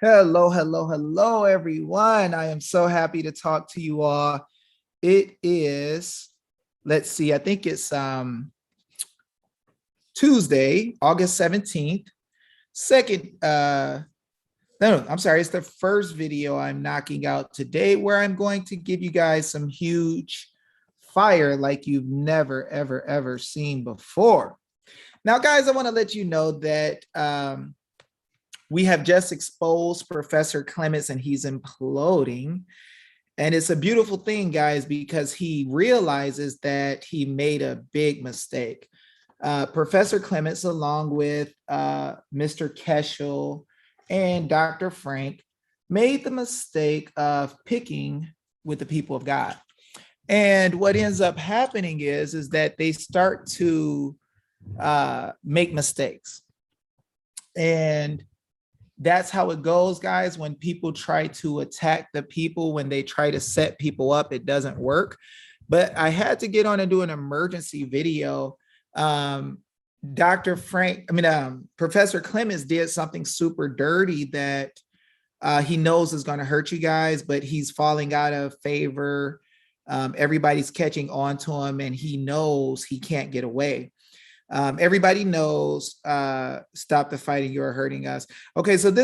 Hello, hello, hello, everyone. I am so happy to talk to you all. It is, let's see, I think it's Tuesday, August 17th. Second, no, I'm sorry, it's the first video I'm knocking out today where I'm going to give you guys some huge fire like you've never, ever, ever seen before. Now, guys, I want to let you know that we have just exposed Professor Clements and he's imploding. And it's a beautiful thing, guys, because he realizes that he made a big mistake. Professor Clements, along with Mr. Keschel and Dr. Frank, made the mistake of picking with the people of God. And what ends up happening is that they start to make mistakes. And that's how it goes, guys. When people try to attack the people, when they try to set people up, it doesn't work. But I had to get on and do an emergency video. Dr. Frank, Professor Clements did something super dirty that he knows is going to hurt you guys, but he's falling out of favor. Everybody's catching on to him, and he knows he can't get away. Everybody knows, stop the fighting, you're hurting us. Okay, so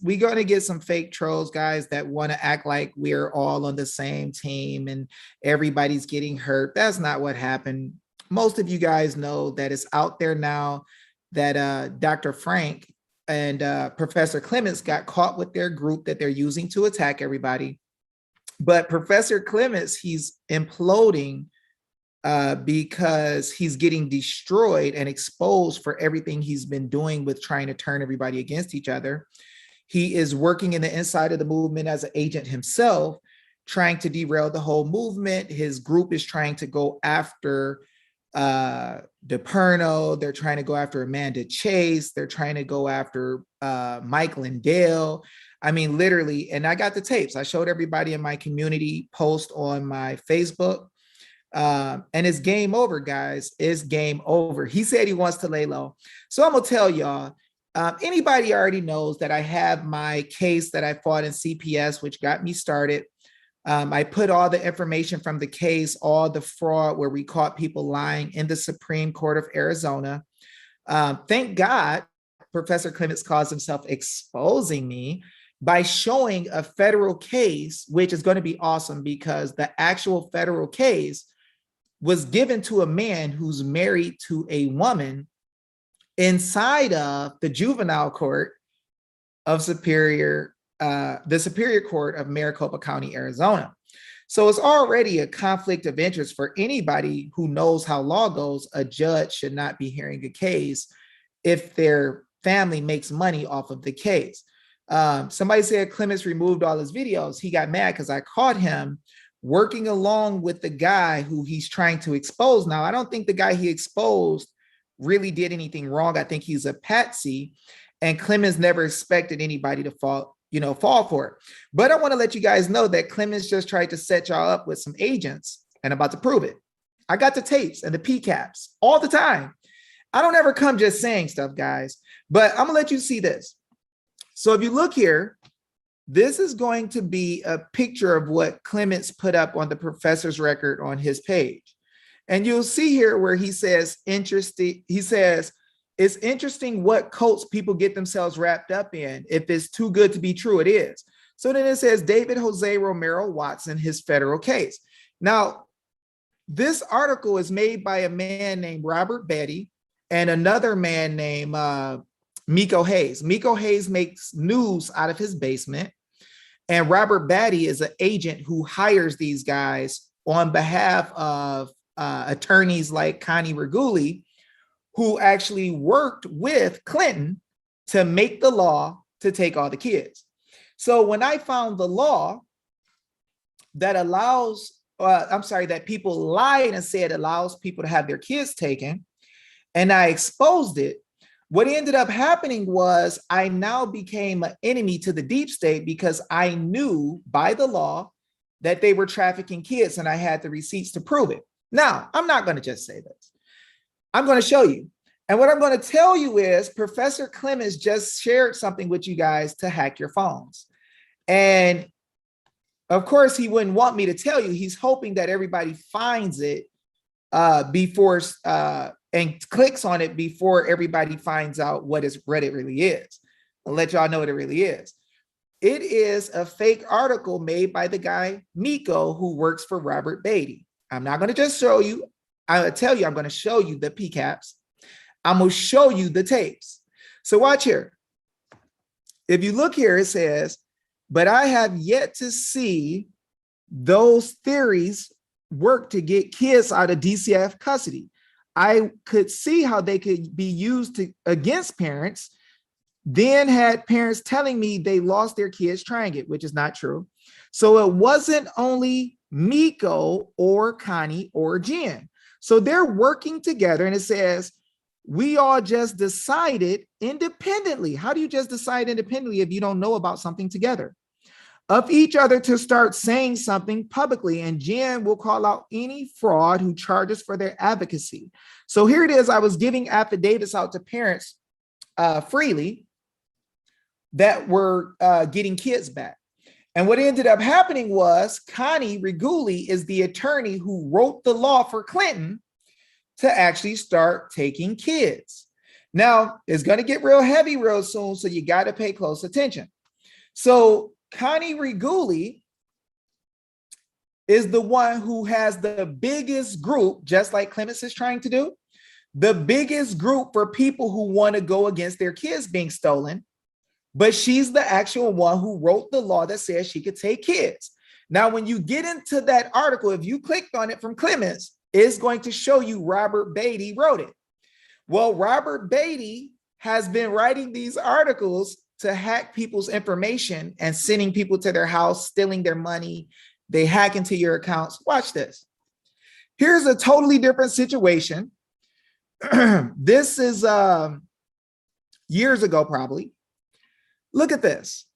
we're going to get some fake trolls, guys, that want to act like we're all on the same team and everybody's getting hurt. That's not what happened. Most of you guys know that it's out there now that Dr. Frank and Professor Clements got caught with their group that they're using to attack everybody. But Professor Clements, he's imploding because he's getting destroyed and exposed for everything he's been doing with trying to turn everybody against each other. He is working in the inside of the movement as an agent himself, trying to derail the whole movement. His group is trying to go after DePerno. They're trying to go after Amanda Chase. They're trying to go after Mike Lindell. I mean, literally, and I got the tapes. I showed everybody in my community post on my Facebook. And it's game over, guys. It's game over. He said he wants to lay low. So I'm going to tell y'all, anybody already knows that I have my case that I fought in CPS, which got me started. I put all the information from the case, all the fraud where we caught people lying in the Supreme Court of Arizona. Thank God, Professor Clements calls himself exposing me by showing a federal case, which is going to be awesome because the actual federal case was given to a man who's married to a woman inside of the juvenile court of the Superior Court of Maricopa County, Arizona. So it's already a conflict of interest for anybody who knows how law goes. A judge should not be hearing a case if their family makes money off of the case. Somebody said Clements removed all his videos. He got mad because I caught him working along with the guy who he's trying to expose. Now, I don't think the guy he exposed really did anything wrong. I think he's a patsy, and Clements never expected anybody to fall for it. But I want to let you guys know that Clements just tried to set y'all up with some agents, and I'm about to prove it. I got the tapes and the PCAPs all the time. I don't ever come just saying stuff, guys, but I'm gonna let you see this. So if you look here, this is going to be a picture of what Clements put up on the professor's record on his page. And you'll see here where he says, interesting. He says, it's interesting what cults people get themselves wrapped up in. If it's too good to be true, it is. So then it says David Jose Romero Watson, his federal case. Now, this article is made by a man named Robert Betty and another man named Miko Hayes. Miko Hayes makes news out of his basement. And Robert Batty is an agent who hires these guys on behalf of attorneys like Connie Reguli, who actually worked with Clinton to make the law to take all the kids. So when I found the law that that people lied and said allows people to have their kids taken, and I exposed it, what ended up happening was I now became an enemy to the deep state because I knew by the law that they were trafficking kids and I had the receipts to prove it. Now, I'm not going to just say this. I'm going to show you. And what I'm going to tell you is Professor Clements just shared something with you guys to hack your phones. And of course, he wouldn't want me to tell you. He's hoping that everybody finds it before and clicks on it before everybody finds out what it really is. I'll let y'all know what it really is. It is a fake article made by the guy Miko, who works for Robert Beatty. I'm not going to just show you. I'll tell you, I'm going to show you the PCAPs. I'm going to show you the tapes. So watch here. If you look here, it says, but I have yet to see those theories work to get kids out of DCF custody. I could see how they could be used against parents, then had parents telling me they lost their kids trying it, which is not true. So it wasn't only Miko or Connie or Jen. So they're working together, and it says, we all just decided independently. How do you just decide independently if you don't know about something together? Of each other to start saying something publicly, and Jen will call out any fraud who charges for their advocacy. So here it is. I was giving affidavits out to parents freely that were getting kids back. And what ended up happening was Connie Reguli is the attorney who wrote the law for Clinton to actually start taking kids. Now, it's going to get real heavy real soon, so you got to pay close attention. So Connie Reguli is the one who has the biggest group, just like Clements is trying to do, the biggest group for people who want to go against their kids being stolen. But she's the actual one who wrote the law that says she could take kids. Now, when you get into that article, if you clicked on it from Clements, it's going to show you Robert Beatty wrote it. Well, Robert Beatty has been writing these articles to hack people's information and sending people to their house, stealing their money. They hack into your accounts. Watch this. Here's a totally different situation. This is years ago, probably. Look at this.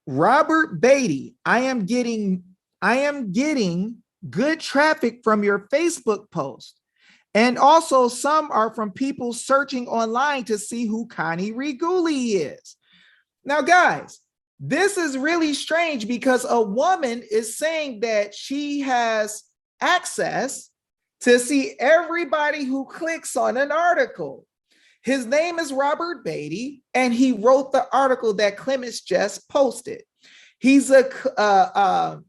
Robert Beatty, I am getting good traffic from your Facebook post. And also some are from people searching online to see who Connie Reguli is. Now, guys, this is really strange because a woman is saying that she has access to see everybody who clicks on an article. His name is Robert Beatty, and he wrote the article that Clements just posted. He's a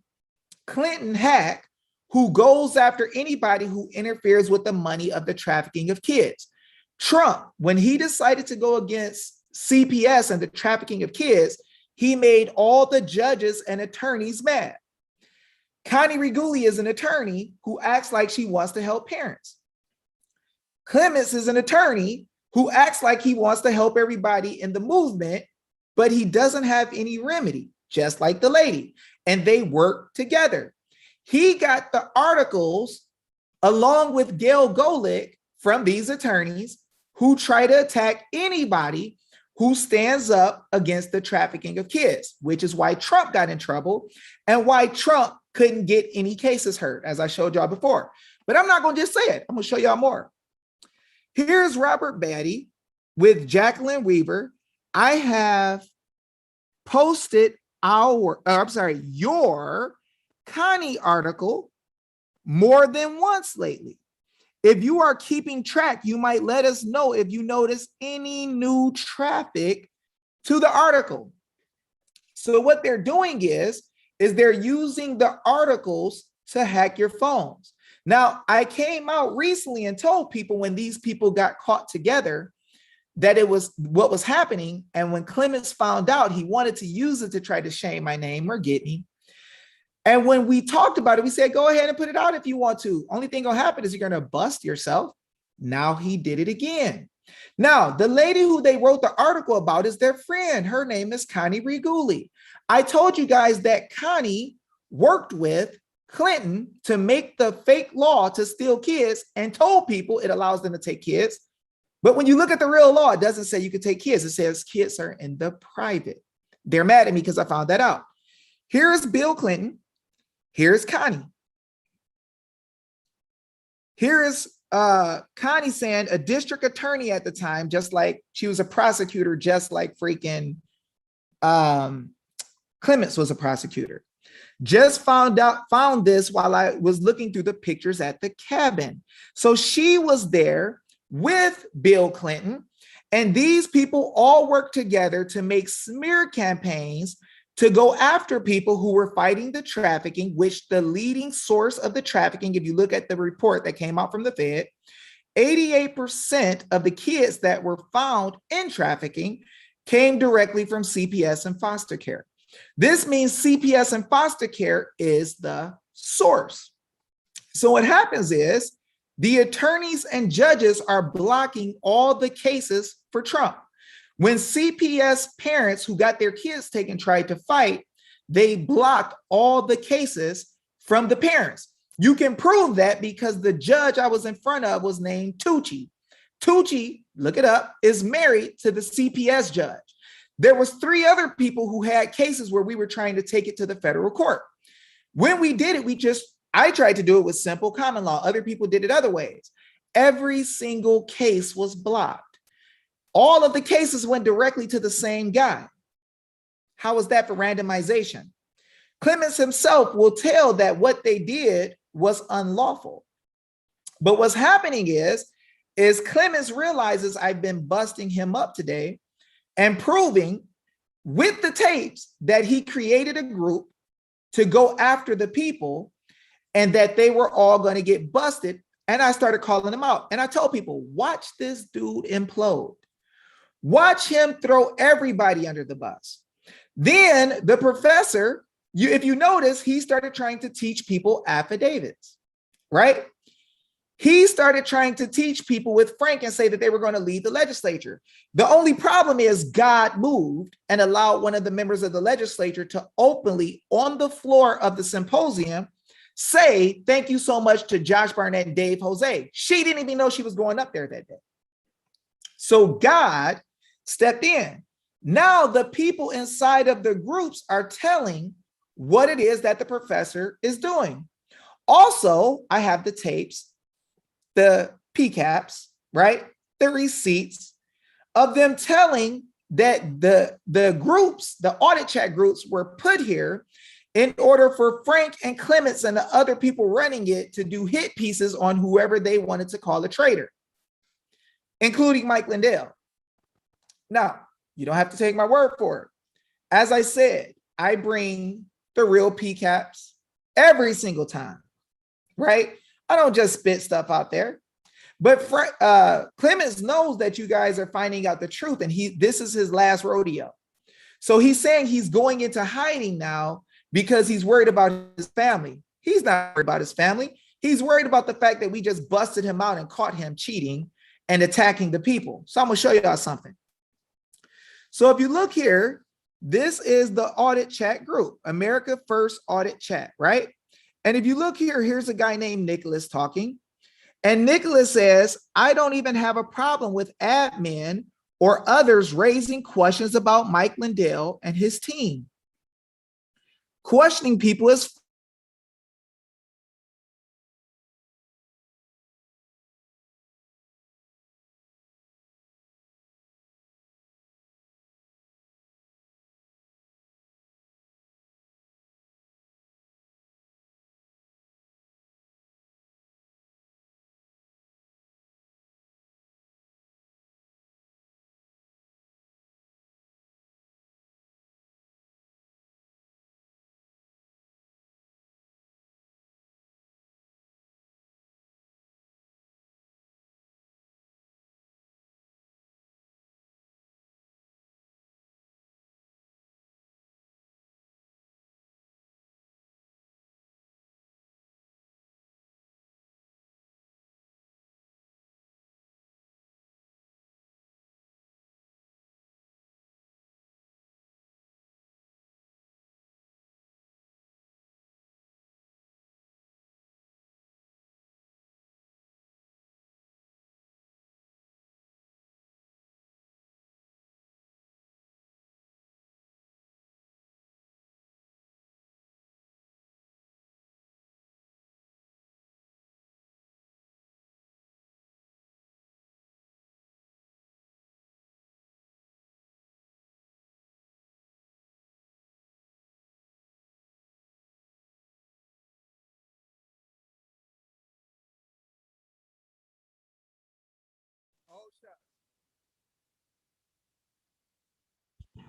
Clinton hack who goes after anybody who interferes with the money of the trafficking of kids. Trump, when he decided to go against CPS and the trafficking of kids, he made all the judges and attorneys mad. Connie Reguli is an attorney who acts like she wants to help parents. Clements is an attorney who acts like he wants to help everybody in the movement, but he doesn't have any remedy, just like the lady. And they work together. He got the articles along with Gail Golick from these attorneys who try to attack anybody who stands up against the trafficking of kids, which is why Trump got in trouble and why Trump couldn't get any cases heard, as I showed y'all before. But I'm not going to just say it. I'm going to show y'all more. Here's Robert Beatty with Jacqueline Weaver. I have posted your Connie article more than once lately. If you are keeping track, you might let us know if you notice any new traffic to the article. So what they're doing is they're using the articles to hack your phones. Now, I came out recently and told people when these people got caught together that it was what was happening. And when Clements found out, he wanted to use it to try to shame my name or get me. And when we talked about it, we said, go ahead and put it out if you want to. Only thing gonna happen is you're gonna bust yourself. Now he did it again. Now, the lady who they wrote the article about is their friend. Her name is Connie Reguli. I told you guys that Connie worked with Clinton to make the fake law to steal kids and told people it allows them to take kids. But when you look at the real law, it doesn't say you can take kids. It says kids are in the private. They're mad at me because I found that out. Here's Bill Clinton. Here's Connie. Here is Connie saying a district attorney at the time, just like she was a prosecutor, just like freaking Clements was a prosecutor. Just found this while I was looking through the pictures at the cabin. So she was there with Bill Clinton, and these people all worked together to make smear campaigns to go after people who were fighting the trafficking, which the leading source of the trafficking, if you look at the report that came out from the Fed, 88% of the kids that were found in trafficking came directly from CPS and foster care. This means CPS and foster care is the source. So what happens is the attorneys and judges are blocking all the cases for Trump. When CPS parents who got their kids taken tried to fight, they blocked all the cases from the parents. You can prove that because the judge I was in front of was named Tucci. Tucci, look it up, is married to the CPS judge. There was 3 other people who had cases where we were trying to take it to the federal court. When we did it, I tried to do it with simple common law. Other people did it other ways. Every single case was blocked. All of the cases went directly to the same guy. How was that for randomization? Clements himself will tell that what they did was unlawful. But what's happening is Clements realizes I've been busting him up today and proving with the tapes that he created a group to go after the people and that they were all going to get busted. And I started calling them out. And I told people, watch this dude implode. Watch him throw everybody under the bus. Then the professor, if you notice, he started trying to teach people affidavits, right? He started trying to teach people with Frank and say that they were going to lead the legislature. The only problem is God moved and allowed one of the members of the legislature to openly, on the floor of the symposium, say thank you so much to Josh Barnett and Dave Jose. She didn't even know she was going up there that day. So God stepped in. Now the people inside of the groups are telling what it is that the professor is doing. Also, I have the tapes, the PCAPs, right? The receipts of them telling that the groups, the audit chat groups were put here in order for Frank and Clements and the other people running it to do hit pieces on whoever they wanted to call a traitor, including Mike Lindell. Now, you don't have to take my word for it. As I said, I bring the real PCAPs every single time, right? I don't just spit stuff out there. But Clements knows that you guys are finding out the truth, and this is his last rodeo. So he's saying he's going into hiding now because he's worried about his family. He's not worried about his family. He's worried about the fact that we just busted him out and caught him cheating and attacking the people. So I'm going to show y'all something. So if you look here, this is the audit chat group, America First Audit Chat, right? And if you look here, here's a guy named Nicholas talking. And Nicholas says, I don't even have a problem with admin or others raising questions about Mike Lindell and his team. Questioning people is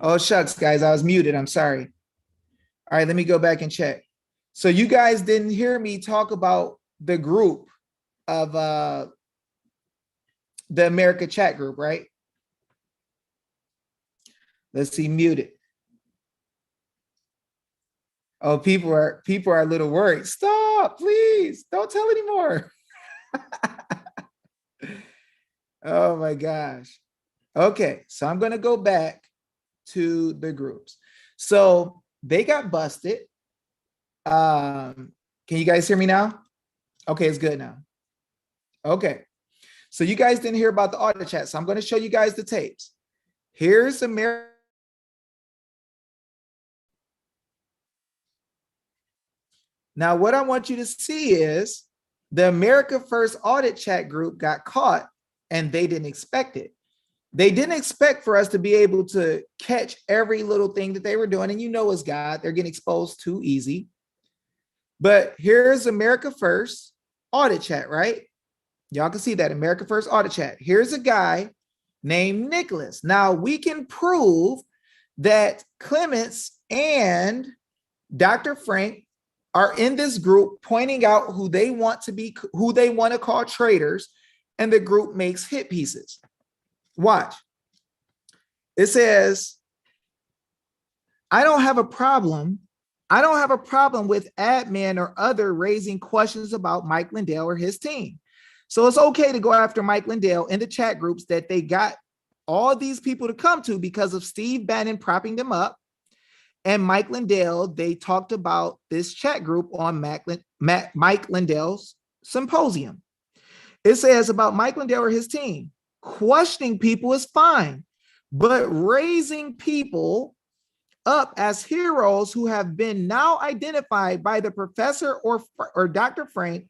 Oh, shucks, guys, I was muted. I'm sorry. All right, let me go back and check. So you guys didn't hear me talk about the group of the America chat group, right? Let's see, muted. Oh, people are a little worried. Stop, please. Don't tell anymore. Oh my gosh. Okay, so I'm gonna go back to the groups. So they got busted. Can you guys hear me now? Okay, it's good now. Okay. So you guys didn't hear about the audit chat. So I'm going to show you guys the tapes. Here's America. Now, what I want you to see is the America First audit chat group got caught and they didn't expect it. They didn't expect for us to be able to catch every little thing that they were doing. And you know, as God, they're getting exposed too easy. But here's America First audit chat, right? Y'all can see that America First audit chat. Here's a guy named Nicholas. Now we can prove that Clements and Dr. Frank are in this group pointing out who they want to call traitors, and the group makes hit pieces. Watch. It says, I don't have a problem with admin or other raising questions about Mike Lindell or his team. So it's okay to go after Mike Lindell in the chat groups that they got all these people to come to because of Steve Bannon propping them up. And Mike Lindell, they talked about this chat group on Mike Lindell's symposium. It says about Mike Lindell or his team, questioning people is fine, but raising people up as heroes who have been now identified by the professor or Dr. Frank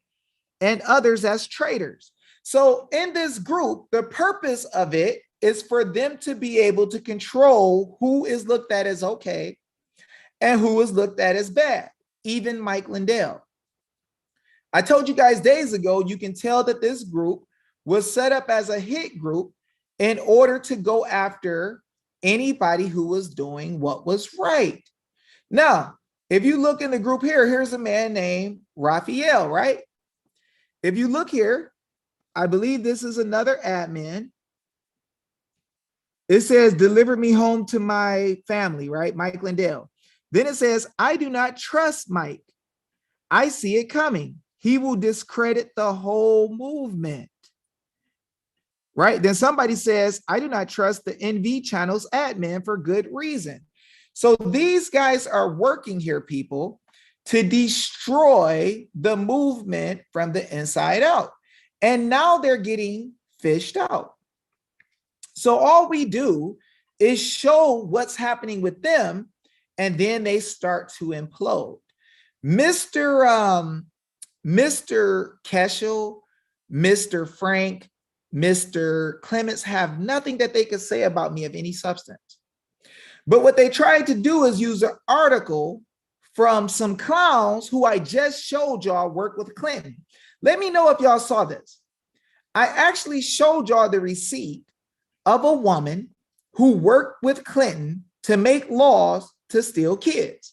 and others as traitors. So in this group, the purpose of it is for them to be able to control who is looked at as okay and who is looked at as bad, even Mike Lindell. I told you guys days ago, you can tell that this group was set up as a hit group in order to go after anybody who was doing what was right. Now, if you look in the group here, here's a man named Raphael, right? If you look here, I believe this is another admin. It says, deliver me home to my family, right? Mike Lindell. Then it says, I do not trust Mike. I see it coming. He will discredit the whole movement. Right? Then somebody says, I do not trust the NV channel's admin for good reason. So these guys are working here, people, to destroy the movement from the inside out. And now they're getting fished out. So all we do is show what's happening with them, and then they start to implode. Mr. Keschel, Mr. Frank, Mr. Clements have nothing that they could say about me of any substance. But what they tried to do is use an article from some clowns who I just showed y'all work with Clinton. Let me know if y'all saw this. I actually showed y'all the receipt of a woman who worked with Clinton to make laws to steal kids.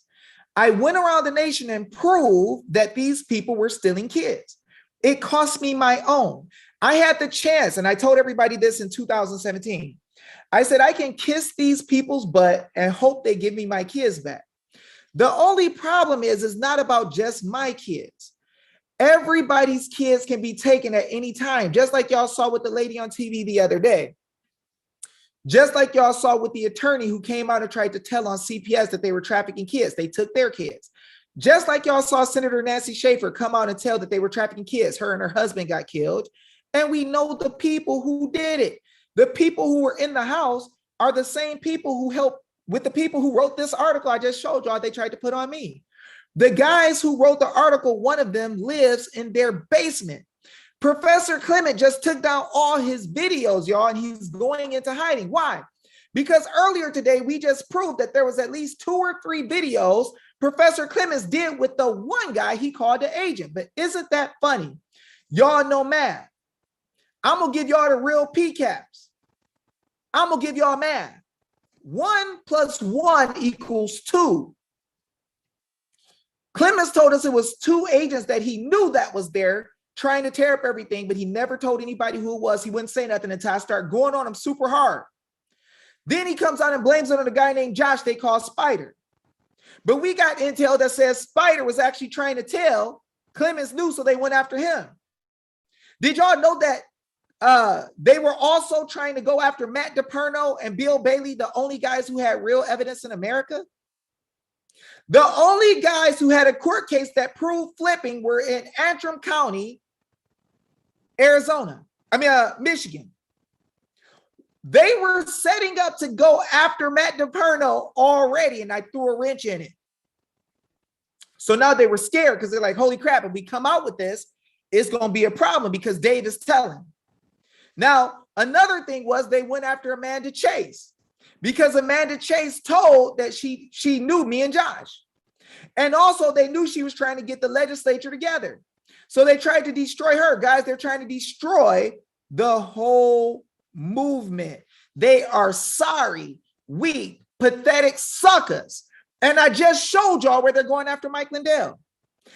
I went around the nation and proved that these people were stealing kids. It cost me my own. I had the chance, and I told everybody this in 2017. I said, I can kiss these people's butt and hope they give me my kids back. The only problem is it's not about just my kids. Everybody's kids can be taken at any time, just like y'all saw with the lady on TV the other day. Just like y'all saw with the attorney who came out and tried to tell on CPS that they were trafficking kids. They took their kids. Just like y'all saw Senator Nancy Schaefer come out and tell that they were trafficking kids. Her and her husband got killed. And we know the people who did it. The people who were in the house are the same people who helped with the people who wrote this article I just showed y'all they tried to put on me. The guys who wrote the article, one of them lives in their basement. Professor Clement just took down all his videos, y'all, and he's going into hiding. Why? Because earlier today, we just proved that there was at least 2 or 3 videos Professor Clements did with the one guy he called the agent. But isn't that funny? Y'all know math. I'm going to give y'all the real PCAPs. I'm going to give y'all math. 1 + 1 = 2. Clements told us it was 2 agents that he knew that was there trying to tear up everything, but he never told anybody who it was. He wouldn't say nothing until I start going on him super hard. Then he comes out and blames it on a guy named Josh they call Spider. But we got intel that says Spider was actually trying to tell Clements knew, so they went after him. Did y'all know that they were also trying to go after Matt DePerno and Bill Bailey, the only guys who had real evidence in America? The only guys who had a court case that proved flipping were in Antrim County, Michigan. They were setting up to go after Matt DePerno already, and I threw a wrench in it. So now they were scared because they're like, holy crap, if we come out with this, it's going to be a problem because Dave is telling. Now, another thing was they went after Amanda Chase because Amanda Chase told that she knew me and Josh. And also they knew she was trying to get the legislature together. So they tried to destroy her. Guys, they're trying to destroy the whole movement. They are sorry, weak, pathetic suckers. And I just showed y'all where they're going after Mike Lindell.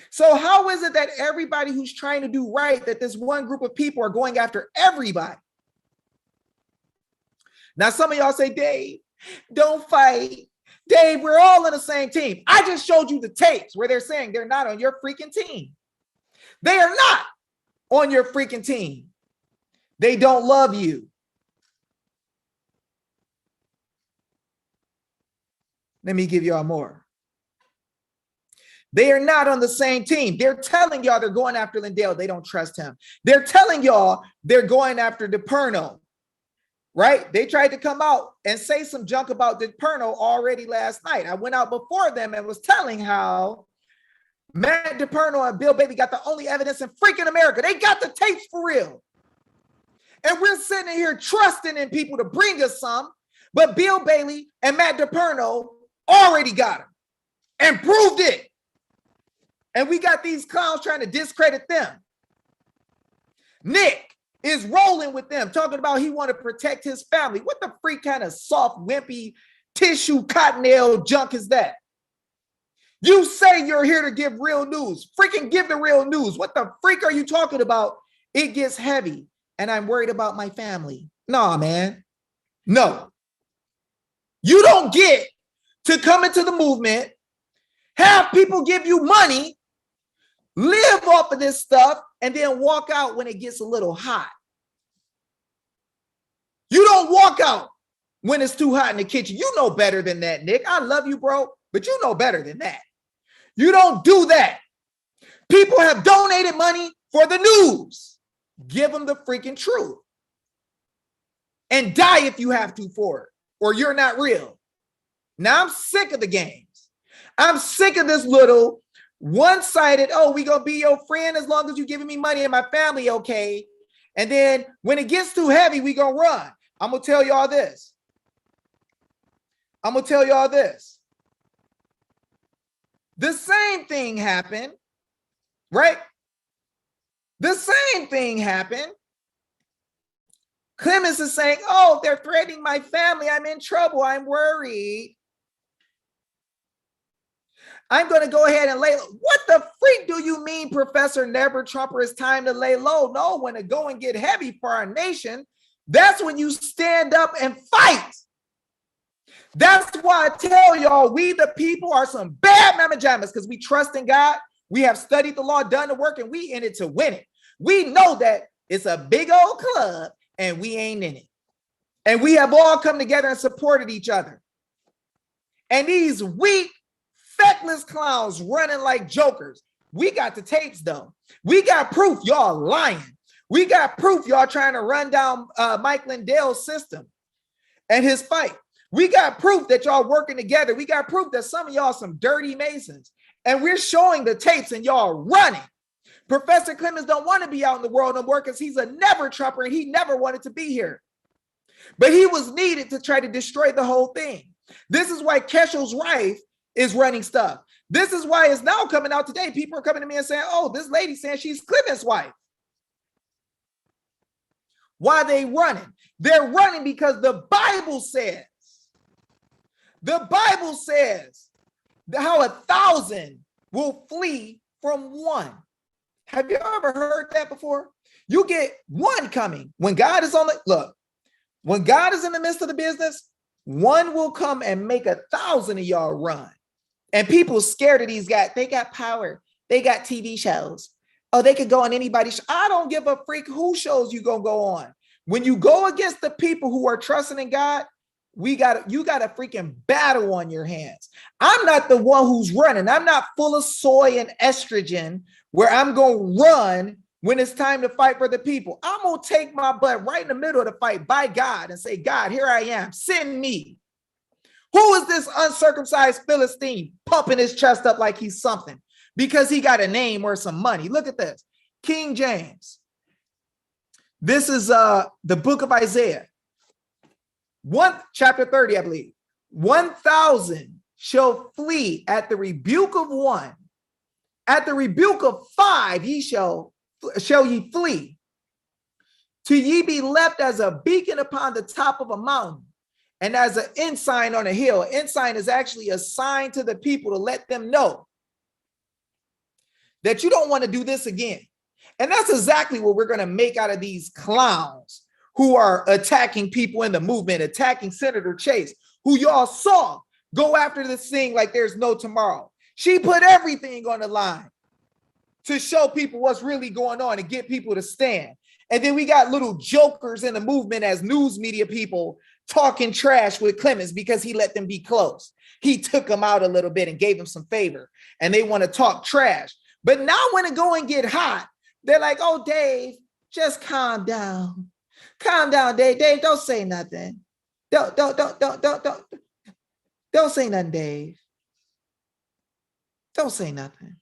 So how is it that everybody who's trying to do right, that this one group of people are going after everybody? Now, some of y'all say, Dave, don't fight. Dave, we're all on the same team. I just showed you the tapes where they're saying they're not on your freaking team. They are not on your freaking team. They don't love you. Let me give y'all more. They are not on the same team. They're telling y'all they're going after Lindell. They don't trust him. They're telling y'all they're going after DePerno, right? They tried to come out and say some junk about DePerno already last night. I went out before them and was telling how Matt DePerno and Bill Bailey got the only evidence in freaking America. They got the tapes for real. And we're sitting here trusting in people to bring us some, but Bill Bailey and Matt DePerno already got them and proved it. And we got these clowns trying to discredit them. Nick is rolling with them, talking about he want to protect his family. What the freak kind of soft, wimpy, tissue, cottonelle junk is that? You say you're here to give real news. Freaking give the real news. What the freak are you talking about? It gets heavy, and I'm worried about my family. Nah, man. No. You don't get to come into the movement, have people give you money, live off of this stuff, and then walk out when it gets a little hot. You don't walk out when it's too hot in the kitchen. You know better than that, Nick. I love you, bro, but you know better than that. You don't do that. People have donated money for the news. Give them the freaking truth. And die if you have to for it, or you're not real. Now I'm sick of the games. I'm sick of this little one-sided, oh, we gonna be your friend as long as you giving me money and my family okay. And then when it gets too heavy, we gonna run. I'm gonna tell y'all this. The same thing happened, right? The same thing happened. Clements is saying, oh, they're threatening my family. I'm in trouble. I'm worried. I'm going to go ahead and lay low. What the freak do you mean, Professor Never Trumper? It's time to lay low. No, when it go and get heavy for our nation, that's when you stand up and fight. That's why I tell y'all, we the people are some bad mamma jammas because we trust in God. We have studied the law, done the work, and we in it to win it. We know that it's a big old club and we ain't in it. And we have all come together and supported each other. And these weak, feckless clowns running like jokers. We got the tapes though. We got proof y'all lying. We got proof y'all trying to run down Mike Lindell's system and his fight. We got proof that y'all working together. We got proof that some of y'all some dirty Masons. And we're showing the tapes and y'all running. Professor Clements don't want to be out in the world no more because he's a never Trumper and he never wanted to be here. But he was needed to try to destroy the whole thing. This is why Keshel's wife is running stuff. This is why it's now coming out today. People are coming to me and saying, oh, this lady saying she's Clements' wife. Why they running? They're running because the Bible says how 1,000 will flee from one. Have you ever heard that before? You get one coming. When God is when God is in the midst of the business, one will come and make 1,000 of y'all run. And people scared of these guys. They got power. They got TV shows. Oh, they could go on anybody's show. I don't give a freak who shows you gonna go on. When you go against the people who are trusting in God, you got a freaking battle on your hands. I'm not the one who's running. I'm not full of soy and estrogen where I'm going to run when it's time to fight for the people. I'm going to take my butt right in the middle of the fight by God and say, God, here I am. Send me. Who is this uncircumcised Philistine pumping his chest up like he's something because he got a name or some money? Look at this. King James. This is the book of Isaiah. Chapter 30, I believe. 1,000 shall flee at the rebuke of one. At the rebuke of 5, shall ye flee. Till ye be left as a beacon upon the top of a mountain, and as an ensign on a hill. Ensign is actually a sign to the people to let them know that you don't want to do this again. And that's exactly what we're going to make out of these clowns who are attacking people in the movement, attacking Senator Chase, who y'all saw go after this thing like there's no tomorrow. She put everything on the line to show people what's really going on and get people to stand. And then we got little jokers in the movement as news media people talking trash with Clements because he let them be close. He took them out a little bit and gave them some favor, and they want to talk trash. But now when it go and get hot, they're like, oh, Dave, just calm down. Calm down, Dave. Dave, don't say nothing. Don't say nothing, Dave. Don't say nothing.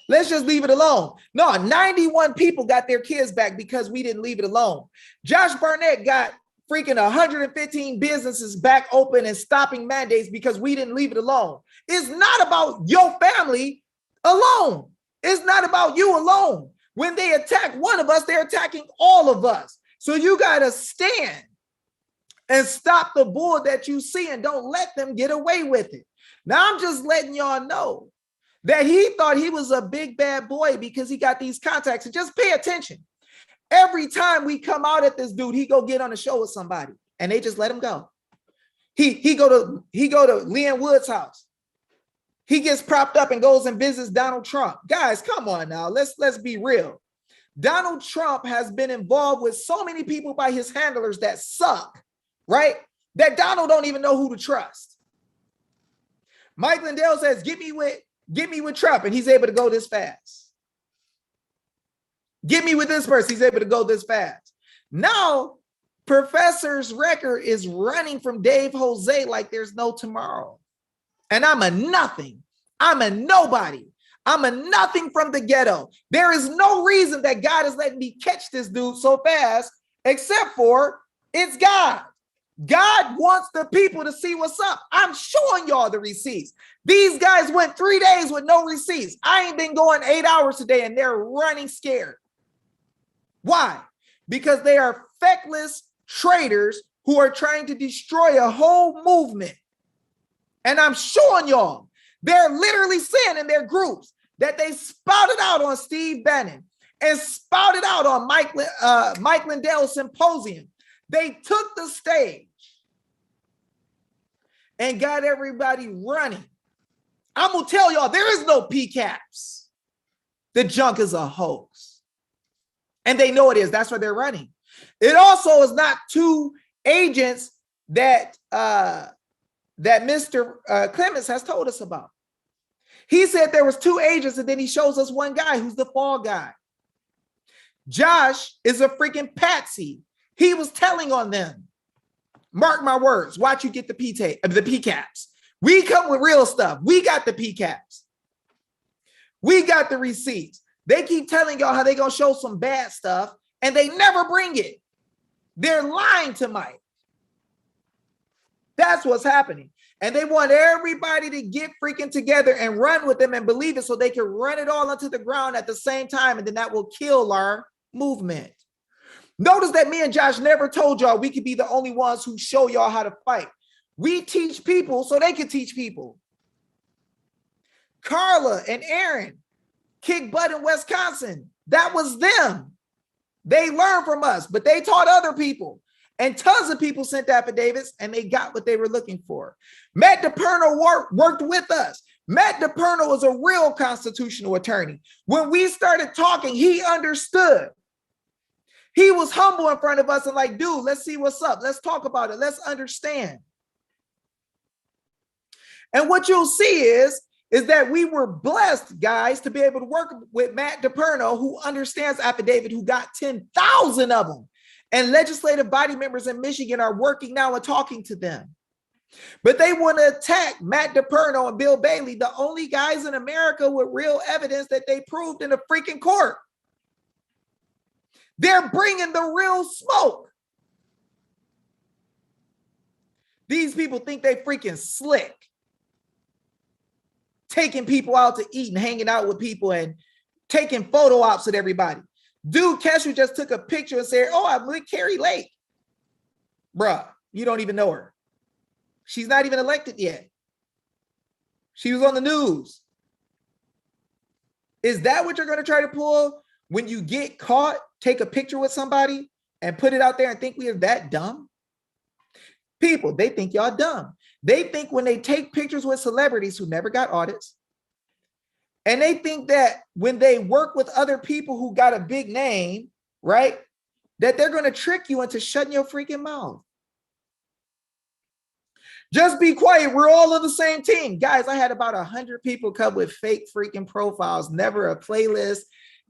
Let's just leave it alone. No, 91 people got their kids back because we didn't leave it alone. Josh Barnett got freaking 115 businesses back open and stopping mandates because we didn't leave it alone. It's not about your family alone. It's not about you alone. When they attack one of us, they're attacking all of us. So you got to stand and stop the bull that you see and don't let them get away with it. Now, I'm just letting y'all know that he thought he was a big bad boy because he got these contacts. And just pay attention. Every time we come out at this dude, he go get on the show with somebody and they just let him go. He go to Leanne Wood's house. He gets propped up and goes and visits Donald Trump. Guys, come on now. Let's be real. Donald Trump has been involved with so many people by his handlers that suck, right? That Donald don't even know who to trust. Mike Lindell says, get me with Trump, and he's able to go this fast. Get me with this person, he's able to go this fast. Now, Professor's record is running from Dave Jose like there's no tomorrow. And I'm a nothing. I'm a nobody. I'm a nothing from the ghetto. There is no reason that God is letting me catch this dude so fast, except for it's God. God wants the people to see what's up. I'm showing y'all the receipts. These guys went 3 days with no receipts. I ain't been going 8 hours today and they're running scared. Why? Because they are feckless traitors who are trying to destroy a whole movement. And I'm showing y'all, they're literally saying in their groups that they spouted out on Steve Bannon and spouted out on Mike Lindell's symposium. They took the stage and got everybody running. I'm going to tell y'all, there is no PCAPs. The junk is a hoax. And they know it is. That's why they're running. It also is not 2 agents that Mr. Clements has told us about. He said there was 2 agents, and then he shows us one guy who's the fall guy. Josh is a freaking patsy. He was telling on them. Mark my words. Watch you get the PCAPs. We come with real stuff. We got the PCAPs. We got the receipts. They keep telling y'all how they gonna show some bad stuff, and they never bring it. They're lying to Mike. That's what's happening. And they want everybody to get freaking together and run with them and believe it so they can run it all onto the ground at the same time. And then that will kill our movement. Notice that me and Josh never told y'all we could be the only ones who show y'all how to fight. We teach people so they can teach people. Carla and Aaron kicked butt in Wisconsin. That was them. They learned from us, but they taught other people. And tons of people sent affidavits and they got what they were looking for. Matt DePerno worked with us. Matt DePerno is a real constitutional attorney. When we started talking, he understood. He was humble in front of us and like, dude, let's see what's up. Let's talk about it. Let's understand. And what you'll see is that we were blessed, guys, to be able to work with Matt DePerno, who understands affidavit, who got 10,000 of them. And legislative body members in Michigan are working now and talking to them. But they want to attack Matt DePerno and Bill Bailey, the only guys in America with real evidence that they proved in a freaking court. They're bringing the real smoke. These people think they freaking slick. Taking people out to eat and hanging out with people and taking photo ops with everybody. Dude, Kesher just took a picture and said, oh, I'm with Carrie Lake. Bruh, you don't even know her. She's not even elected yet. She was on the news. Is that what you're going to try to pull when you get caught? Take a picture with somebody and put it out there and think we are that dumb? People, they think y'all dumb. They think when they take pictures with celebrities who never got audits, and they think that when they work with other people who got a big name, right, that they're going to trick you into shutting your freaking mouth. Just be quiet. We're all on the same team. Guys, I had about 100 people come with fake freaking profiles, never a playlist,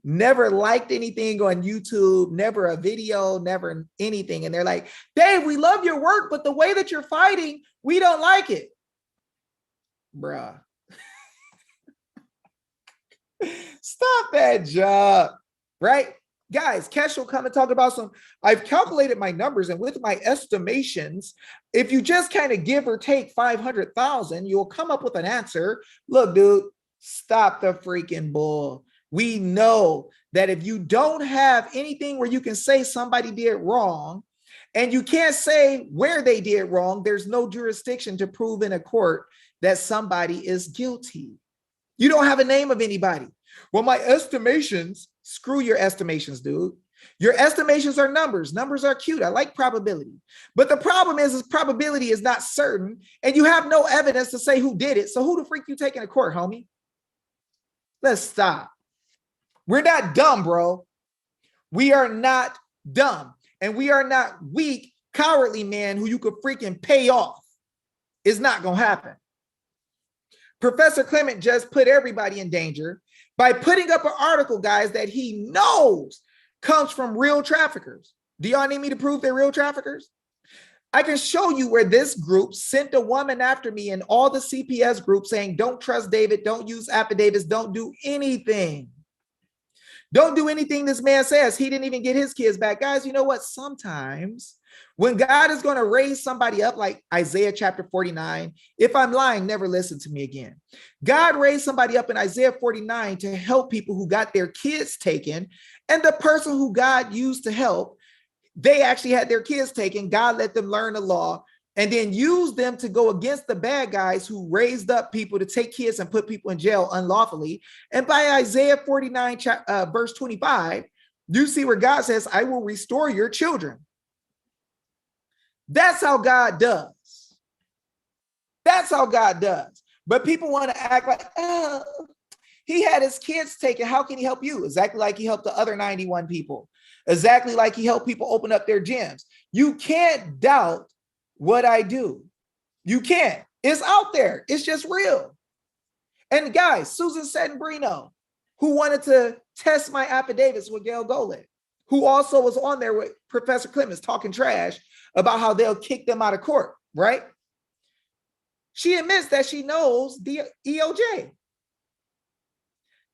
never liked anything on YouTube, never a video, never anything. And they're like, Dave, we love your work, but the way that you're fighting, we don't like it. Bruh. Stop that job, right? Guys, Kesh will come and talk about I've calculated my numbers, and with my estimations, if you just kind of give or take 500,000, you'll come up with an answer. Look, dude, stop the freaking bull. We know that if you don't have anything where you can say somebody did wrong, and you can't say where they did wrong, there's no jurisdiction to prove in a court that somebody is guilty. You don't have a name of anybody. Well, my estimations, screw your estimations, dude. Your estimations are numbers. Numbers are cute. I like probability. But the problem is probability is not certain, and you have no evidence to say who did it. So who the freak you taking to court, homie? Let's stop. We're not dumb, bro. We are not dumb. And we are not weak, cowardly men who you could freaking pay off. It's not going to happen. Professor Clement just put everybody in danger by putting up an article, guys, that he knows comes from real traffickers. Do y'all need me to prove they're real traffickers? I can show you where this group sent a woman after me in all the CPS groups saying, don't trust David, don't use affidavits, don't do anything. Don't do anything this man says. He didn't even get his kids back. Guys, you know what? Sometimes when God is going to raise somebody up, like Isaiah chapter 49, if I'm lying, never listen to me again. God raised somebody up in Isaiah 49 to help people who got their kids taken. And the person who God used to help, they actually had their kids taken. God let them learn the law and then used them to go against the bad guys who raised up people to take kids and put people in jail unlawfully. And by Isaiah 49, verse 25, you see where God says, I will restore your children. That's how God does. That's how God does. But people want to act like, oh, he had his kids taken. How can he help you? Exactly like he helped the other 91 people. Exactly like he helped people open up their gyms. You can't doubt what I do. You can't. It's out there. It's just real. And guys, Susan Sedembrino, who wanted to test my affidavits with Gail Golan, who also was on there with Professor Clements talking trash about how they'll kick them out of court, right? She admits that she knows the EOJ.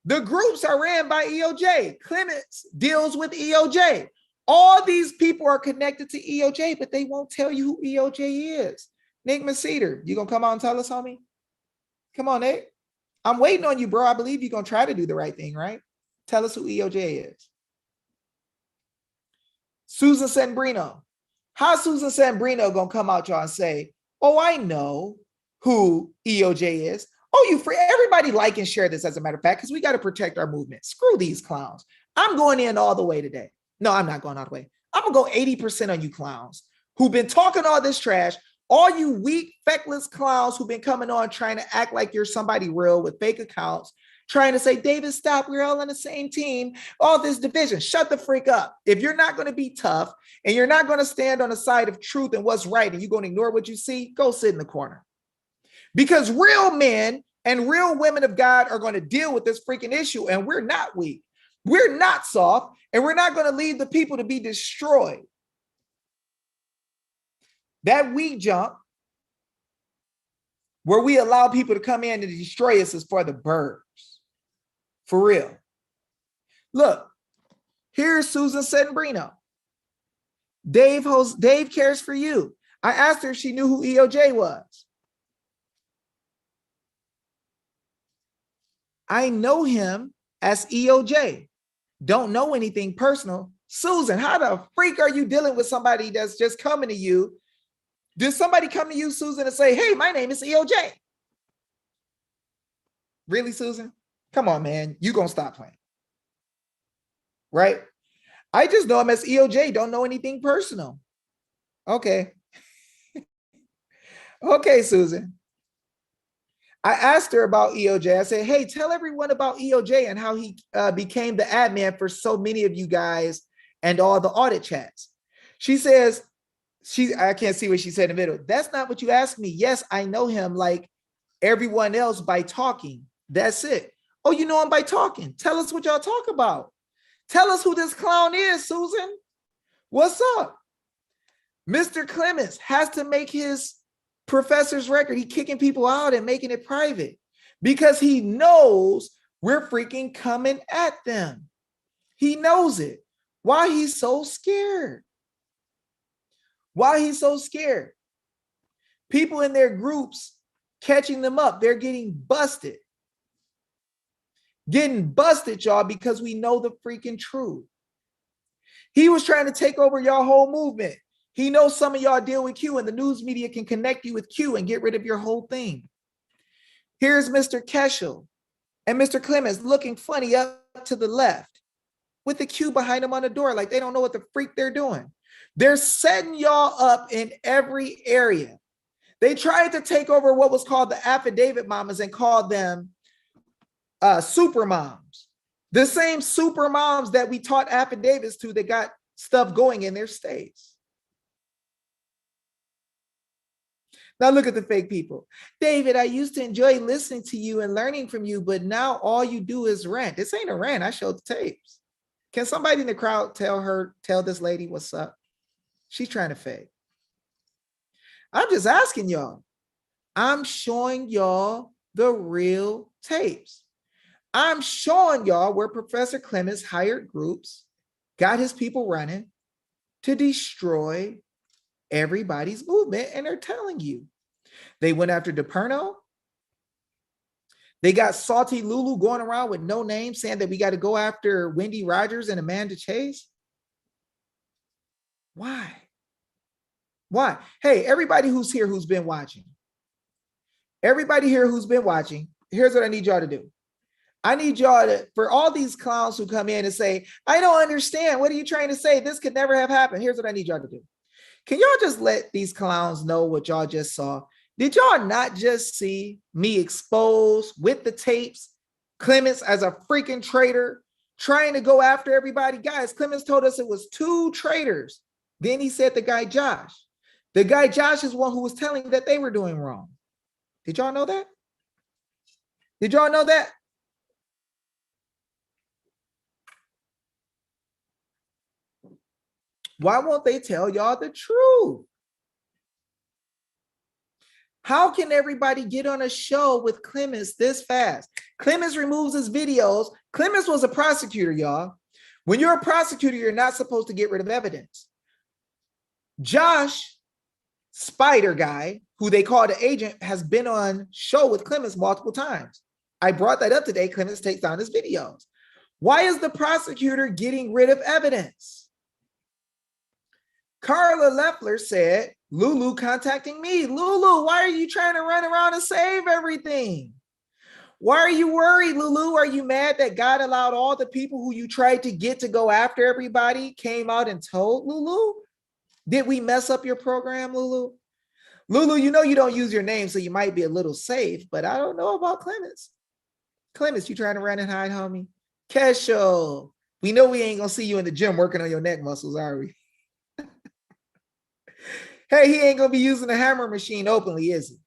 The groups are ran by EOJ. Clements deals with EOJ. All these people are connected to EOJ, but they won't tell you who EOJ is. Nick Masseter, you gonna come on and tell us, homie? Come on, Nick. I'm waiting on you, bro. I believe you're gonna try to do the right thing, right? Tell us who EOJ is. Susan Sanbrino. How's Susan Sanbrino gonna come out, y'all, and say, oh, I know who EOJ is? Oh, you free. Everybody like and share this, as a matter of fact, because we got to protect our movement. Screw these clowns. I'm going in all the way today. No, I'm not going all the way. I'm gonna go 80% on you clowns who've been talking all this trash. All you weak, feckless clowns who've been coming on trying to act like you're somebody real with fake accounts, trying to say, David, stop, we're all on the same team, all this division. Shut the freak up. If you're not going to be tough and you're not going to stand on the side of truth and what's right, and you're going to ignore what you see, go sit in the corner. Because real men and real women of God are going to deal with this freaking issue, and we're not weak. We're not soft, and we're not going to leave the people to be destroyed. That weak jump where we allow people to come in and destroy us is for the birds. For real. Look, here's Susan Sanbrino. Dave cares for you. I asked her if she knew who EOJ was. I know him as EOJ. Don't know anything personal. Susan, how the freak are you dealing with somebody that's just coming to you? Did somebody come to you, Susan, and say, hey, my name is EOJ? Really, Susan? Come on, man. You gonna stop playing. Right? I just know him as EOJ. Don't know anything personal. Okay. Okay, Susan. I asked her about EOJ. I said, hey, tell everyone about EOJ and how he became the admin for so many of you guys and all the audit chats. She says, I can't see what she said in the middle. That's not what you asked me. Yes, I know him like everyone else by talking. That's it. Oh, you know him by talking. Tell us what y'all talk about. Tell us who this clown is, Susan. What's up? Mr. Clements has to make his professor's record. He kicking people out and making it private because he knows we're freaking coming at them. He knows it. Why he's so scared? Why he's so scared? People in their groups catching them up. They're getting busted. Getting busted, y'all, because we know the freaking truth. He was trying to take over y'all whole movement. He knows some of y'all deal with Q, and the news media can connect you with Q and get rid of your whole thing. Here's Mr. Keschel and Mr. Clements looking funny up to the left with the Q behind them on the door like they don't know what the freak they're doing. They're setting y'all up in every area. They tried to take over what was called the affidavit mamas and called them super moms. The same super moms that we taught affidavits to that got stuff going in their states. Now look at the fake people. David, I used to enjoy listening to you and learning from you, but now all you do is rant. This ain't a rant. I showed the tapes. Can somebody in the crowd tell this lady what's up? She's trying to fake. I'm just asking y'all. I'm showing y'all the real tapes. I'm showing y'all where Professor Clements hired groups, got his people running to destroy everybody's movement, and they're telling you. They went after DePerno. They got Salty Lulu going around with no name saying that we got to go after Wendy Rogers and Amanda Chase. Why? Why? Hey, everybody who's here who's been watching. Everybody here who's been watching, here's what I need y'all to do. I need y'all to, for all these clowns who come in and say, I don't understand. What are you trying to say? This could never have happened. Here's what I need y'all to do. Can y'all just let these clowns know what y'all just saw? Did y'all not just see me expose with the tapes Clements as a freaking traitor trying to go after everybody? Guys, Clements told us it was 2 traitors. Then he said the guy Josh. The guy Josh is one who was telling that they were doing wrong. Did y'all know that? Did y'all know that? Why won't they tell y'all the truth? How can everybody get on a show with Clements this fast? Clements removes his videos. Clements was a prosecutor, y'all. When you're a prosecutor, you're not supposed to get rid of evidence. Josh, Spider guy, who they call the agent, has been on show with Clements multiple times. I brought that up today. Clements takes down his videos. Why is the prosecutor getting rid of evidence? Carla Leffler said, Lulu contacting me. Lulu, why are you trying to run around and save everything? Why are you worried, Lulu? Are you mad that God allowed all the people who you tried to get to go after everybody came out and told Lulu? Did we mess up your program, Lulu? Lulu, you know you don't use your name, so you might be a little safe, but I don't know about Clements. Clements, you trying to run and hide, homie? Kesho, we know we ain't gonna see you in the gym working on your neck muscles, are we? Hey, he ain't gonna be using the hammer machine openly, is he?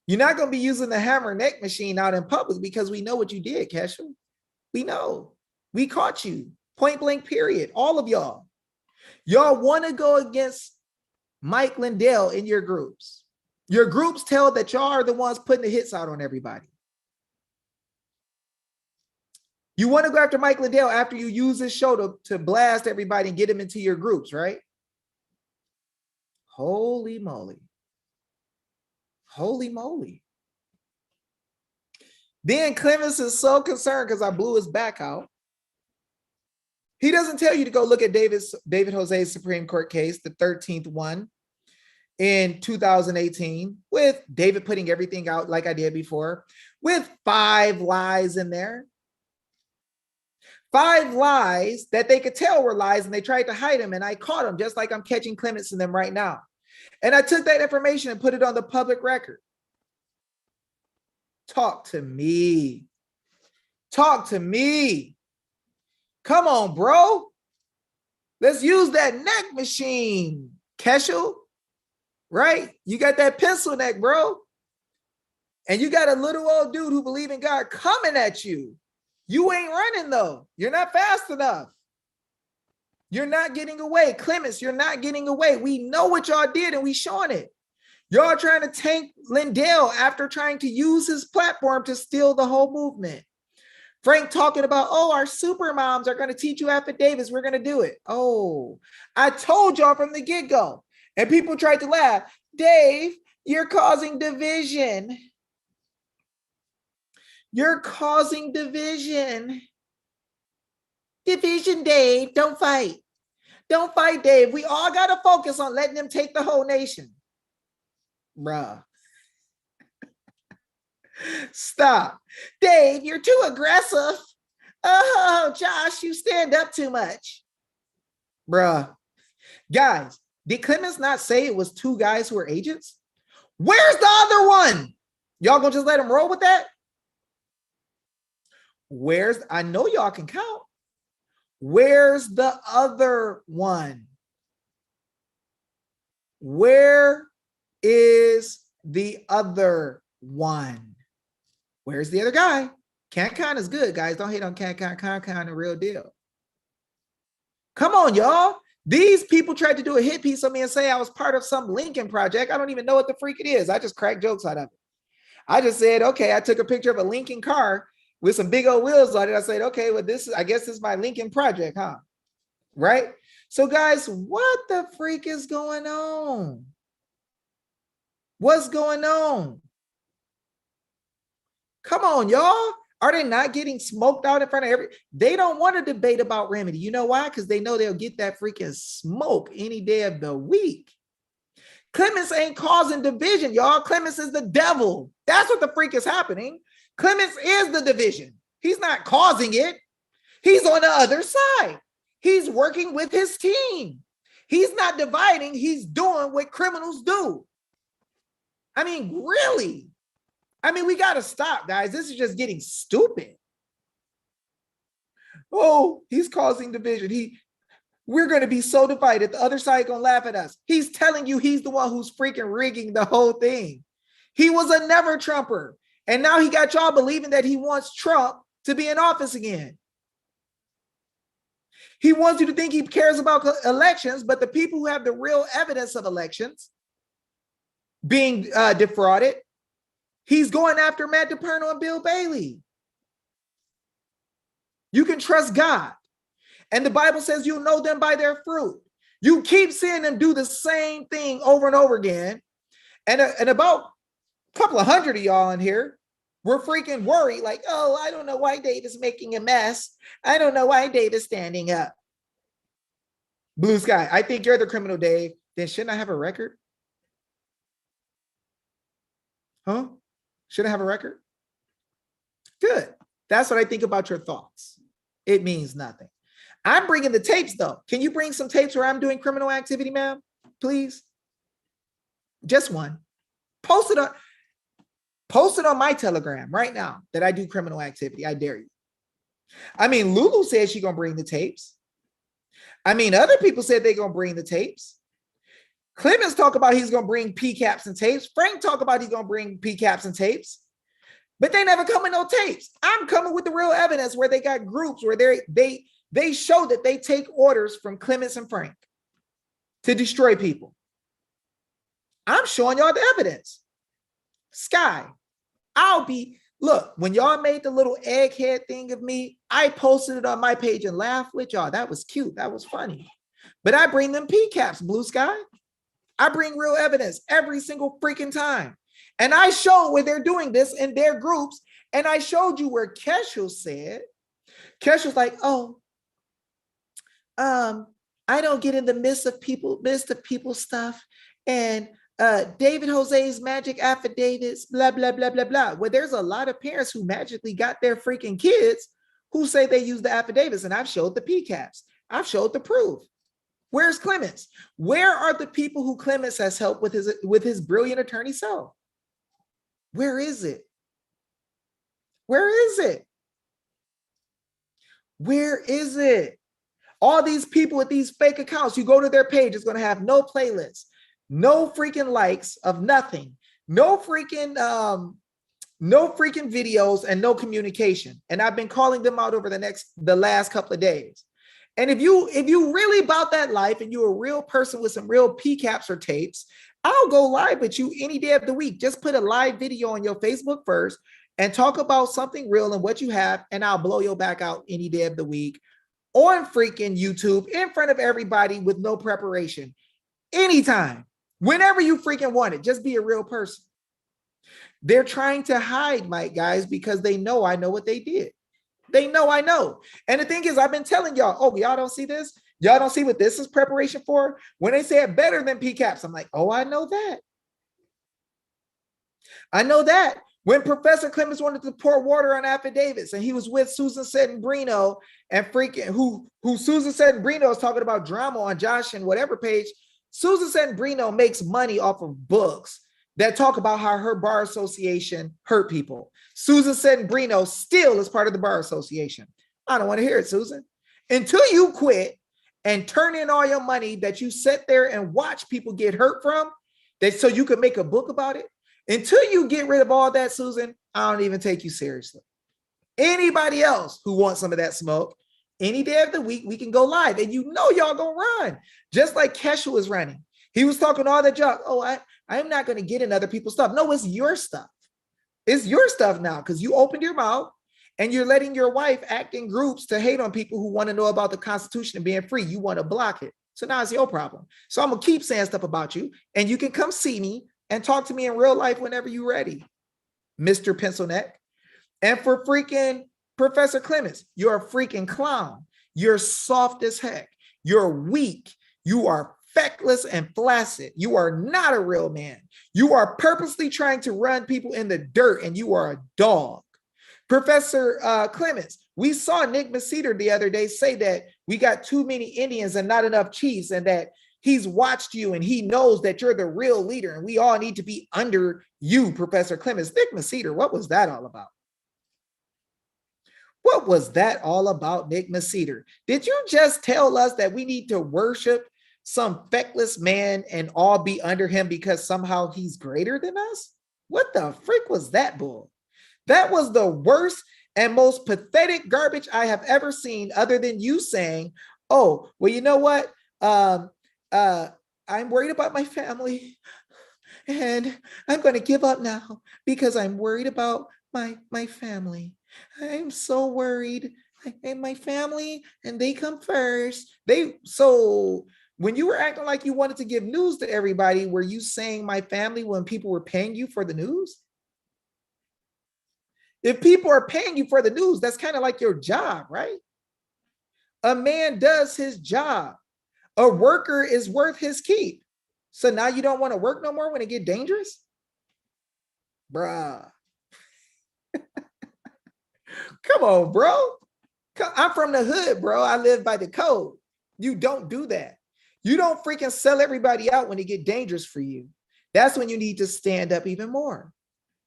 You're not gonna be using the hammer neck machine out in public because we know what you did, Kesho. We know. We caught you. Point blank, period. All of y'all. Y'all want to go against Mike Lindell in your groups. Your groups tell that y'all are the ones putting the hits out on everybody. You want to go after Mike Lindell after you use his show to blast everybody and get him into your groups, right? Holy moly. Holy moly. Then Clements is so concerned because I blew his back out. He doesn't tell you to go look at David Jose's Supreme Court case, the 13th one in 2018, with David putting everything out like I did before, with 5 lies in there. 5 lies that they could tell were lies, and they tried to hide them, and I caught them just like I'm catching Clements in them right now. And I took that information and put it on the public record. Talk to me. Talk to me. Come on, bro. Let's use that neck machine, Kesho. Right? You got that pencil neck, bro. And you got a little old dude who believes in God coming at you. You ain't running, though. You're not fast enough. You're not getting away. Clements, you're not getting away. We know what y'all did, and we showing it. Y'all trying to tank Lindell after trying to use his platform to steal the whole movement. Frank talking about, oh, our super moms are going to teach you affidavits. We're going to do it. Oh, I told y'all from the get-go. And people tried to laugh. Dave, you're causing division. You're causing division. Division, Dave. Don't fight. Don't fight, Dave. We all got to focus on letting them take the whole nation. Bruh. Stop. Dave, you're too aggressive. Oh, Josh, you stand up too much. Bruh. Guys, did Clements not say it was 2 guys who were agents? Where's the other one? Y'all gonna just let him roll with that? I know y'all can count. Where's the other one? Where is the other one? Where's the other guy? Can is good, guys. Don't hate on Can, the real deal. Come on, y'all. These people tried to do a hit piece on me and say I was part of some Lincoln project. I don't even know what the freak it is. I just cracked jokes out of it. I just said, okay, I took a picture of a Lincoln car with some big old wheels on it. I said, okay, well, I guess this is my Lincoln project, huh? Right? So, guys, what the freak is going on? What's going on? Come on, y'all. Are they not getting smoked out in front of they don't want to debate about remedy. You know why? Because they know they'll get that freaking smoke any day of the week. Clements ain't causing division, y'all. Clements is the devil. That's what the freak is happening. Clements is the division. He's not causing it. He's on the other side. He's working with his team. He's not dividing. He's doing what criminals do. I mean, really? I mean, we got to stop, guys. This is just getting stupid. Oh, he's causing division. We're going to be so divided. The other side going to laugh at us. He's telling you he's the one who's freaking rigging the whole thing. He was a never Trumper. And now he got y'all believing that he wants Trump to be in office again. He wants you to think he cares about elections, but the people who have the real evidence of elections being defrauded, he's going after Matt DePerno and Bill Bailey. You can trust God. And the Bible says you'll know them by their fruit. You keep seeing them do the same thing over and over again. And about a couple of hundred of y'all in here We're freaking worried, like, oh, I don't know why Dave is making a mess. I don't know why Dave is standing up. Blue sky, I think you're the criminal, Dave. Then shouldn't I have a record? Huh? Should I have a record? Good. That's what I think about your thoughts. It means nothing. I'm bringing the tapes, though. Can you bring some tapes where I'm doing criminal activity, ma'am? Please? Just one. Post it on my Telegram right now that I do criminal activity. I dare you. I mean, Lulu said she's going to bring the tapes. I mean, other people said they're going to bring the tapes. Clements talk about he's going to bring PCAPs and tapes. Frank talk about he's going to bring PCAPs and tapes. But they never come with no tapes. I'm coming with the real evidence where they got groups where they show that they take orders from Clements and Frank to destroy people. I'm showing y'all the evidence. Sky, look, when y'all made the little egghead thing of me, I posted it on my page and laughed with y'all. That was cute. That was funny. But I bring them PCAPs, Blue Sky. I bring real evidence every single freaking time. And I show where they're doing this in their groups. And I showed you where Kesha said, Kesha's like, oh, I don't get in the midst of people stuff. And David Jose's magic affidavits, blah, blah, blah, blah, blah. Well, there's a lot of parents who magically got their freaking kids who say they use the affidavits. And I've showed the PCAPs. I've showed the proof. Where's Clements? Where are the people who Clements has helped with his brilliant attorney self? Where is it? Where is it? Where is it? All these people with these fake accounts, you go to their page, it's going to have no playlists, no freaking likes of nothing, no freaking videos and no communication. And I've been calling them out over the last couple of days. And if you really about that life and you're a real person with some real PCAPs or tapes, I'll go live with you any day of the week. Just put a live video on your Facebook first and talk about something real and what you have, and I'll blow your back out any day of the week on freaking YouTube in front of everybody with no preparation. Anytime, whenever you freaking want it, just be a real person. They're trying to hide, my guys, because they know I know what they did. They know I know. And the thing is, I've been telling y'all, oh, y'all don't see this? Y'all don't see what this is preparation for? When they say it better than PCAPs, I'm like, oh, I know that. I know that. When Professor Clements wanted to pour water on affidavits and he was with Susan Settembrino and freaking who Susan Settembrino is talking about drama on Josh and whatever page, Susan Settembrino makes money off of books that talk about how her bar association hurt people. Susan Settembrino still is part of the bar association. I don't want to hear it, Susan. Until you quit and turn in all your money that you sit there and watch people get hurt from, that so you can make a book about it. Until you get rid of all that, Susan, I don't even take you seriously. Anybody else who wants some of that smoke, any day of the week, we can go live. And you know y'all gonna run. Just like Kesha was running. He was talking all that junk. Oh, I'm not going to get in other people's stuff. No, it's your stuff. It's your stuff now because you opened your mouth and you're letting your wife act in groups to hate on people who want to know about the Constitution and being free. You want to block it. So now it's your problem. So I'm going to keep saying stuff about you and you can come see me and talk to me in real life whenever you're ready, Mr. Pencil Neck. And for freaking Professor Clements, you're a freaking clown. You're soft as heck. You're weak. You are feckless and flaccid. You are not a real man. You are purposely trying to run people in the dirt and you are a dog. Professor Clements, we saw Nick Mesiter the other day say that we got too many Indians and not enough chiefs and that he's watched you and he knows that you're the real leader and we all need to be under you, Professor Clements. Nick Mesiter, what was that all about? What was that all about, Nick Mesiter? Did you just tell us that we need to worship some feckless man and all be under him because somehow he's greater than us? What the freak was that bull? That was the worst and most pathetic garbage I have ever seen, other than you saying, oh, well, you know what? I'm worried about my family and I'm going to give up now because I'm worried about my family. I'm so worried. And my family, and they come first. So when you were acting like you wanted to give news to everybody, were you saying my family when people were paying you for the news? If people are paying you for the news, that's kind of like your job, right? A man does his job. A worker is worth his keep. So now you don't want to work no more when it get dangerous? Bruh. Come on, bro. I'm from the hood, bro. I live by the code. You don't do that. You don't freaking sell everybody out when it get dangerous for you. That's when you need to stand up even more.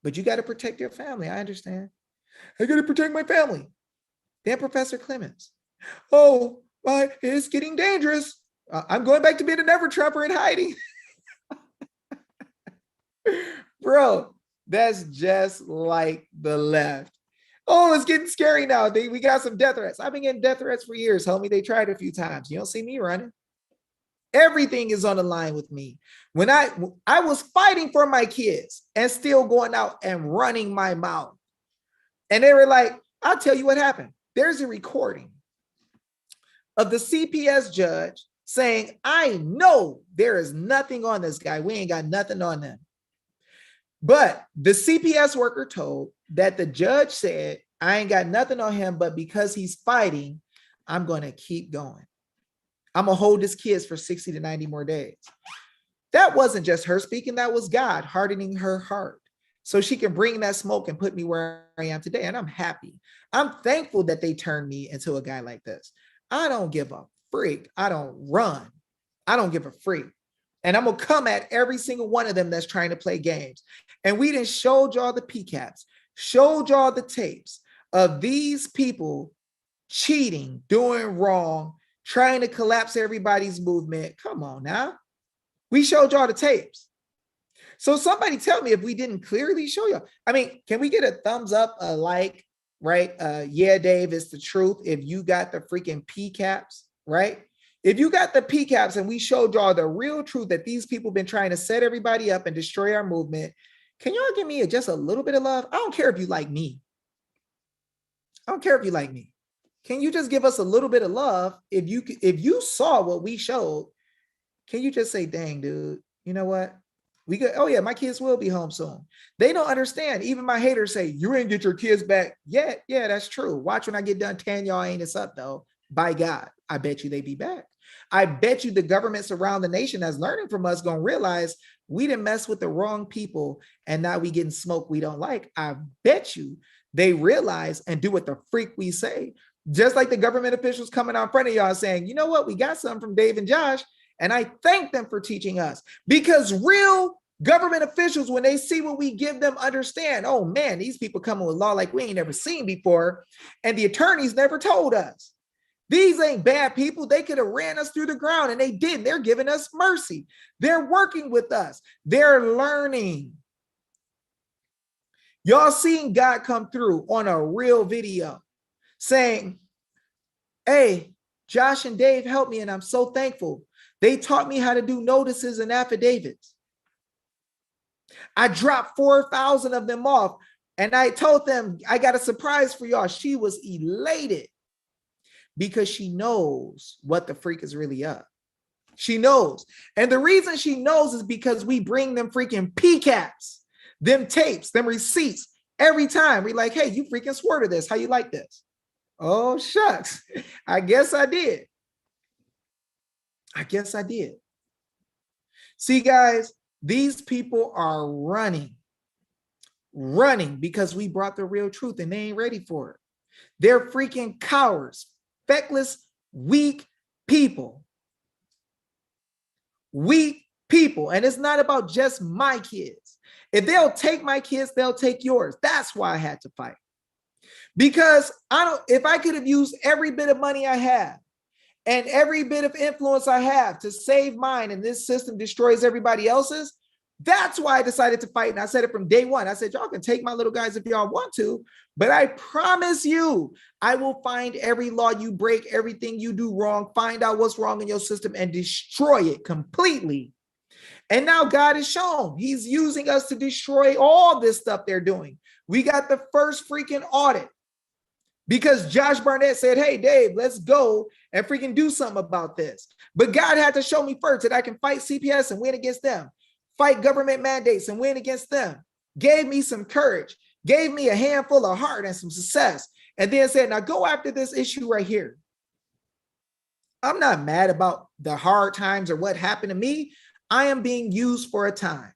But you got to protect your family. I understand. I got to protect my family. Then Professor Clements. Oh, it's getting dangerous. I'm going back to being a never Trumper in hiding. Bro, that's just like the left. Oh, it's getting scary now. We got some death threats. I've been getting death threats for years, homie. They tried a few times. You don't see me running. Everything is on the line with me. When I was fighting for my kids and still going out and running my mouth. And they were like, I'll tell you what happened. There's a recording of the CPS judge saying, I know there is nothing on this guy. We ain't got nothing on him. But the CPS worker told that the judge said, I ain't got nothing on him, but because he's fighting, I'm going to keep going. I'm going to hold his kids for 60 to 90 more days. That wasn't just her speaking. That was God hardening her heart so she can bring that smoke and put me where I am today. And I'm happy. I'm thankful that they turned me into a guy like this. I don't give a freak. I don't run. I don't give a freak. And I'm going to come at every single one of them that's trying to play games. And we done showed y'all the PCAPs, showed y'all the tapes of these people cheating, doing wrong, trying to collapse everybody's movement. Come on now. We showed y'all the tapes. So somebody tell me if we didn't clearly show y'all. I mean, can we get a thumbs up, a like, right? Yeah, Dave, it's the truth. If you got the freaking PCAPs, right? If you got the PCAPs and we showed y'all the real truth that these people been trying to set everybody up and destroy our movement, can y'all give me just a little bit of love? I don't care if you like me. I don't care if you like me. Can you just give us a little bit of love? If you saw what we showed, can you just say, dang, dude, you know what? We go, oh yeah, my kids will be home soon. They don't understand. Even my haters say, you ain't get your kids back yet. Yeah, that's true. Watch when I get done tearing y'all anus up though. By God, I bet you they be back. I bet you the governments around the nation that's learning from us gonna realize we didn't mess with the wrong people and now we getting smoke we don't like. I bet you they realize and do what the freak we say. Just like the government officials coming out in front of y'all saying, you know what, we got something from Dave and Josh, and I thank them for teaching us, because real government officials, when they see what we give them, understand, oh man, these people coming with law like we ain't never seen before, and the attorneys never told us. These ain't bad people. They could have ran us through the ground, and they didn't. They're giving us mercy. They're working with us. They're learning. Y'all seen God come through on a real video saying, hey, Josh and Dave helped me, and I'm so thankful. They taught me how to do notices and affidavits. I dropped 4,000 of them off, and I told them, I got a surprise for y'all. She was elated because she knows what the freak is really up. She knows. And the reason she knows is because we bring them freaking PCAPs, them tapes, them receipts every time. We're like, hey, you freaking swore to this. How you like this? Oh, shucks. I guess I did. I guess I did. See, guys, these people are running because we brought the real truth and they ain't ready for it. They're freaking cowards, feckless, weak people. Weak people. And it's not about just my kids. If they'll take my kids, they'll take yours. That's why I had to fight. Because if I could have used every bit of money I have and every bit of influence I have to save mine, and this system destroys everybody else's, that's why I decided to fight. And I said it from day one. I said, y'all can take my little guys if y'all want to, but I promise you, I will find every law you break, everything you do wrong, find out what's wrong in your system and destroy it completely. And now God has shown he's using us to destroy all this stuff they're doing. We got the first freaking audit because Josh Barnett said, hey, Dave, let's go and freaking do something about this. But God had to show me first that I can fight CPS and win against them, fight government mandates and win against them. Gave me some courage, gave me a handful of heart and some success, and then said, now go after this issue right here. I'm not mad about the hard times or what happened to me. I am being used for a time.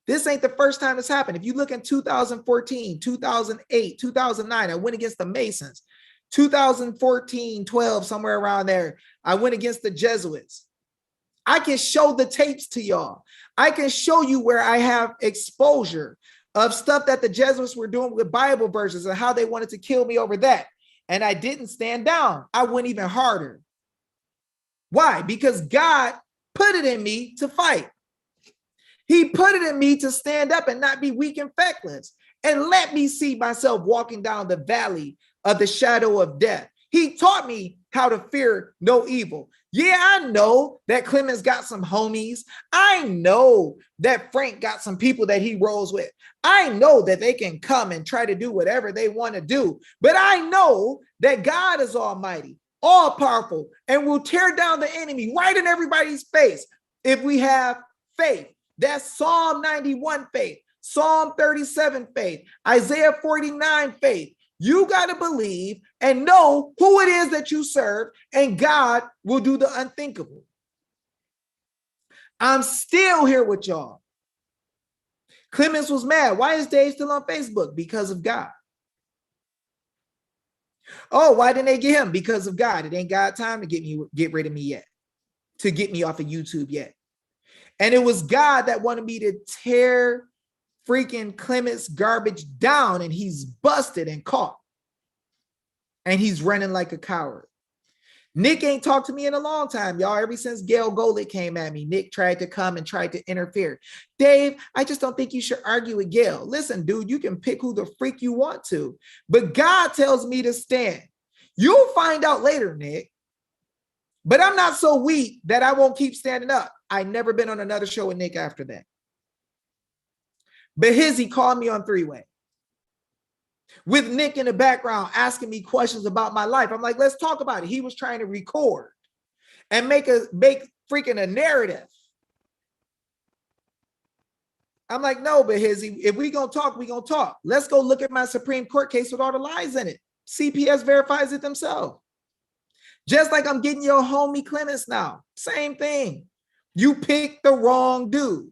This ain't the first time it's happened. If you look in 2014, 2008, 2009, I went against the Masons. 2014, 12, somewhere around there, I went against the Jesuits. I can show the tapes to y'all. I can show you where I have exposure of stuff that the Jesuits were doing with Bible verses and how they wanted to kill me over that. And I didn't stand down. I went even harder. Why? Because God put it in me to fight. He put it in me to stand up and not be weak and feckless, and let me see myself walking down the valley of the shadow of death. He taught me how to fear no evil. Yeah, I know that Clements got some homies. I know that Frank got some people that he rolls with. I know that they can come and try to do whatever they want to do. But I know that God is almighty, all powerful, and will tear down the enemy right in everybody's face if we have faith. That's Psalm 91 faith, Psalm 37 faith, Isaiah 49 faith. You got to believe and know who it is that you serve, and God will do the unthinkable. I'm still here with y'all. Clements was mad. Why is Dave still on Facebook? Because of God. Oh, why didn't they get him? Because of God. It ain't God time to get rid of me yet, to get me off of YouTube yet. And it was God that wanted me to tear freaking Clements garbage down, and he's busted and caught. And he's running like a coward. Nick ain't talked to me in a long time, y'all. Ever since Gail Golick came at me, Nick tried to come and tried to interfere. Dave, I just don't think you should argue with Gail. Listen, dude, you can pick who the freak you want to, but God tells me to stand. You'll find out later, Nick. But I'm not so weak that I won't keep standing up. I never been on another show with Nick after that. But he called me on three-way with Nick in the background asking me questions about my life. I'm like, let's talk about it. He was trying to record and make freaking a narrative. I'm like, no, but if we gonna talk, we gonna talk. Let's go look at my Supreme Court case with all the lies in it. CPS verifies it themselves. Just like I'm getting your homie Clements now. Same thing. You picked the wrong dude.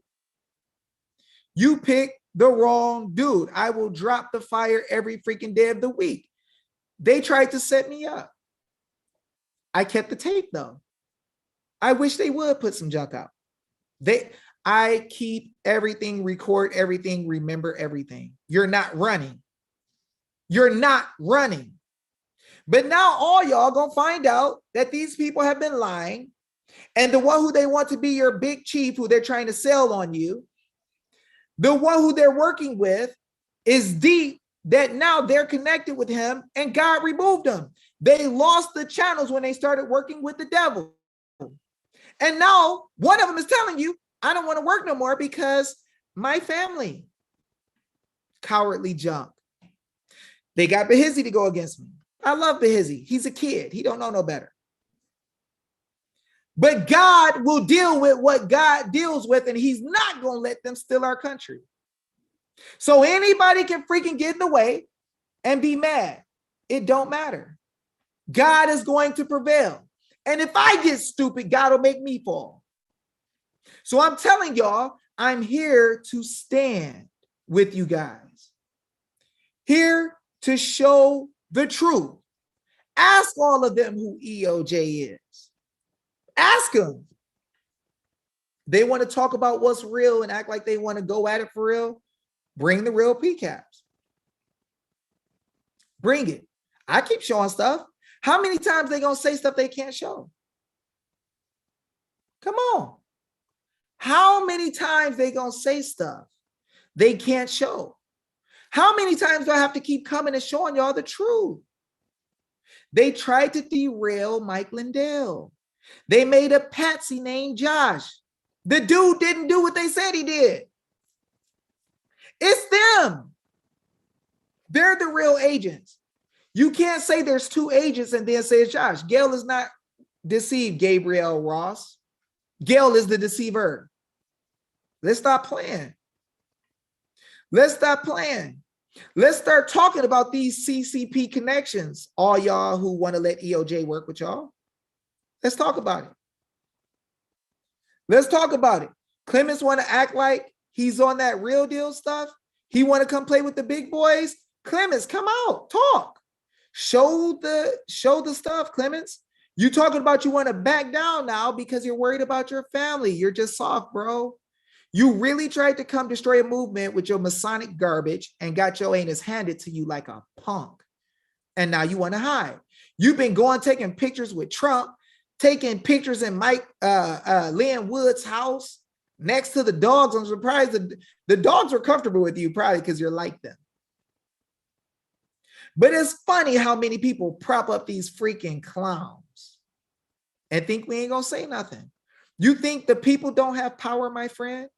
You picked the wrong dude. I will drop the fire every freaking day of the week. They tried to set me up. I kept the tape though. I wish they would put some junk out. I keep everything, record everything, remember everything. You're not running. You're not running. But now all y'all gonna find out that these people have been lying, and the one who they want to be your big chief, who they're trying to sell on you, the one who they're working with is deep, that now they're connected with him and God removed them. They lost the channels when they started working with the devil. And now one of them is telling you, I don't want to work no more because my family. Cowardly junk. They got Behizzy to go against me. I love Behizzy. He's a kid. He don't know no better. But God will deal with what God deals with, and he's not going to let them steal our country. So anybody can freaking get in the way and be mad. It don't matter. God is going to prevail. And if I get stupid, God will make me fall. So I'm telling y'all, I'm here to stand with you guys. Here to show the truth. Ask all of them who EOJ is. Ask them. They want to talk about what's real and act like they want to go at it for real. Bring the real PCAPs. Bring it. I keep showing stuff. How many times they gonna say stuff they can't show? Come on. How many times they gonna say stuff they can't show? How many times do I have to keep coming and showing y'all the truth? They tried to derail Mike Lindell. They made a patsy named Josh. The dude didn't do what they said he did. It's them. They're the real agents. You can't say there's two agents and then say it's Josh. Gail is not deceived, Gabriel Ross. Gail is the deceiver. Let's stop playing. Let's stop playing. Let's start talking about these CCP connections. All y'all who want to let EOJ work with y'all. Let's talk about it. Let's talk about it. Clements want to act like he's on that real deal stuff. He want to come play with the big boys. Clements, come out, talk. Show the stuff, Clements. You talking about you want to back down now because you're worried about your family. You're just soft, bro. You really tried to come destroy a movement with your Masonic garbage and got your anus handed to you like a punk. And now you want to hide. You've been going taking pictures with Trump, taking pictures in Lynn Wood's house next to the dogs. I'm surprised the dogs were comfortable with you, probably because you're like them. But it's funny how many people prop up these freaking clowns and think we ain't gonna say nothing. You think the people don't have power, my friend?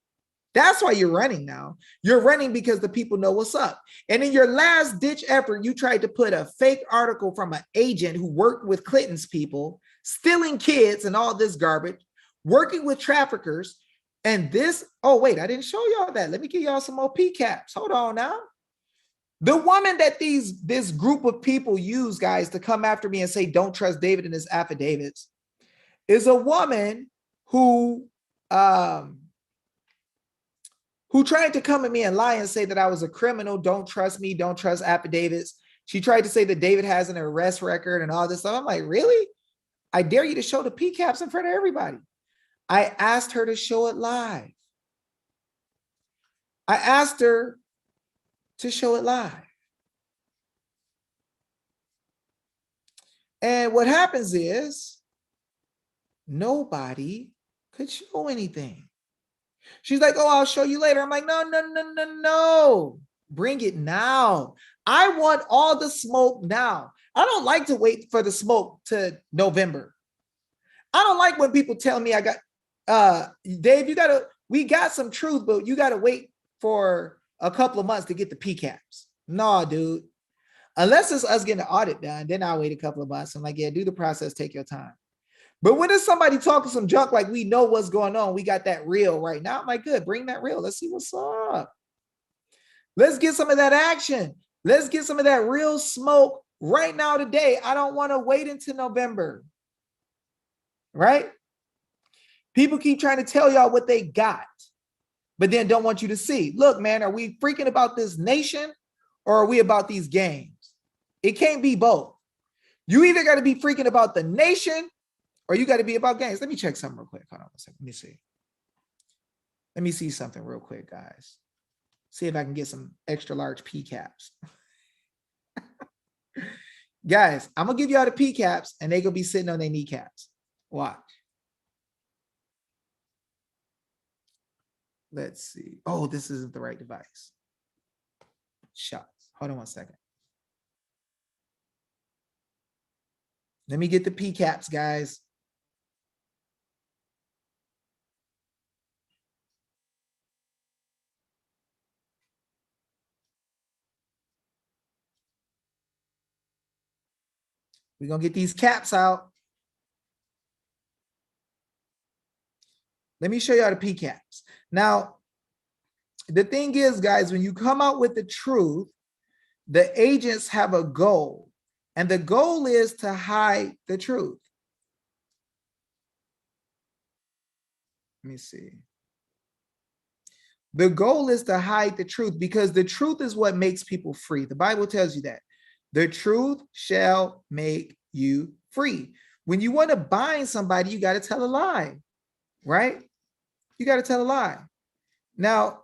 That's why you're running now. You're running because the people know what's up. And in your last ditch effort, you tried to put a fake article from an agent who worked with Clinton's people, stealing kids and all this garbage, working with traffickers. And this, oh, wait, I didn't show y'all that. Let me give y'all some more PCAPs. Hold on now. The woman that this group of people use, guys, to come after me and say, don't trust David in his affidavits, is a woman who tried to come at me and lie and say that I was a criminal. Don't trust me. Don't trust affidavits. She tried to say that David has an arrest record and all this stuff. I'm like, really? I dare you to show the PCAPs in front of everybody. I asked her to show it live. I asked her to show it live. And what happens is nobody could show anything. She's like, oh, I'll show you later. I'm like, no. Bring it now. I want all the smoke now. I don't like to wait for the smoke to November. I don't like when people tell me I got, Dave, we got some truth, but you got to wait for a couple of months to get the PCAPs. No, dude. Unless it's us getting the audit done, then I'll wait a couple of months. I'm like, yeah, do the process, take your time. But when there's somebody talking some junk like we know what's going on, we got that real right now. I'm like, good, bring that real. Let's see what's up. Let's get some of that action. Let's get some of that real smoke right now today. I don't want to wait until November. Right? People keep trying to tell y'all what they got, but then don't want you to see. Look, man, are we freaking about this nation or are we about these games? It can't be both. You either got to be freaking about the nation or you got to be about games. Let me check something real quick. Hold on a second. Let me see. Let me see something real quick, guys. See if I can get some extra large PCAPs. Guys, I'm going to give you all the PCAPs and they're going to be sitting on their kneecaps. Watch. Let's see. Oh, this isn't the right device. Shots. Hold on one second. Let me get the PCAPs, guys. We're going to get these caps out. Let me show you all the PCAPs. Now, the thing is, guys, when you come out with the truth, the agents have a goal. And the goal is to hide the truth. Let me see. The goal is to hide the truth because the truth is what makes people free. The Bible tells you that. The truth shall make you free. When you want to bind somebody, you got to tell a lie, right? You got to tell a lie. Now,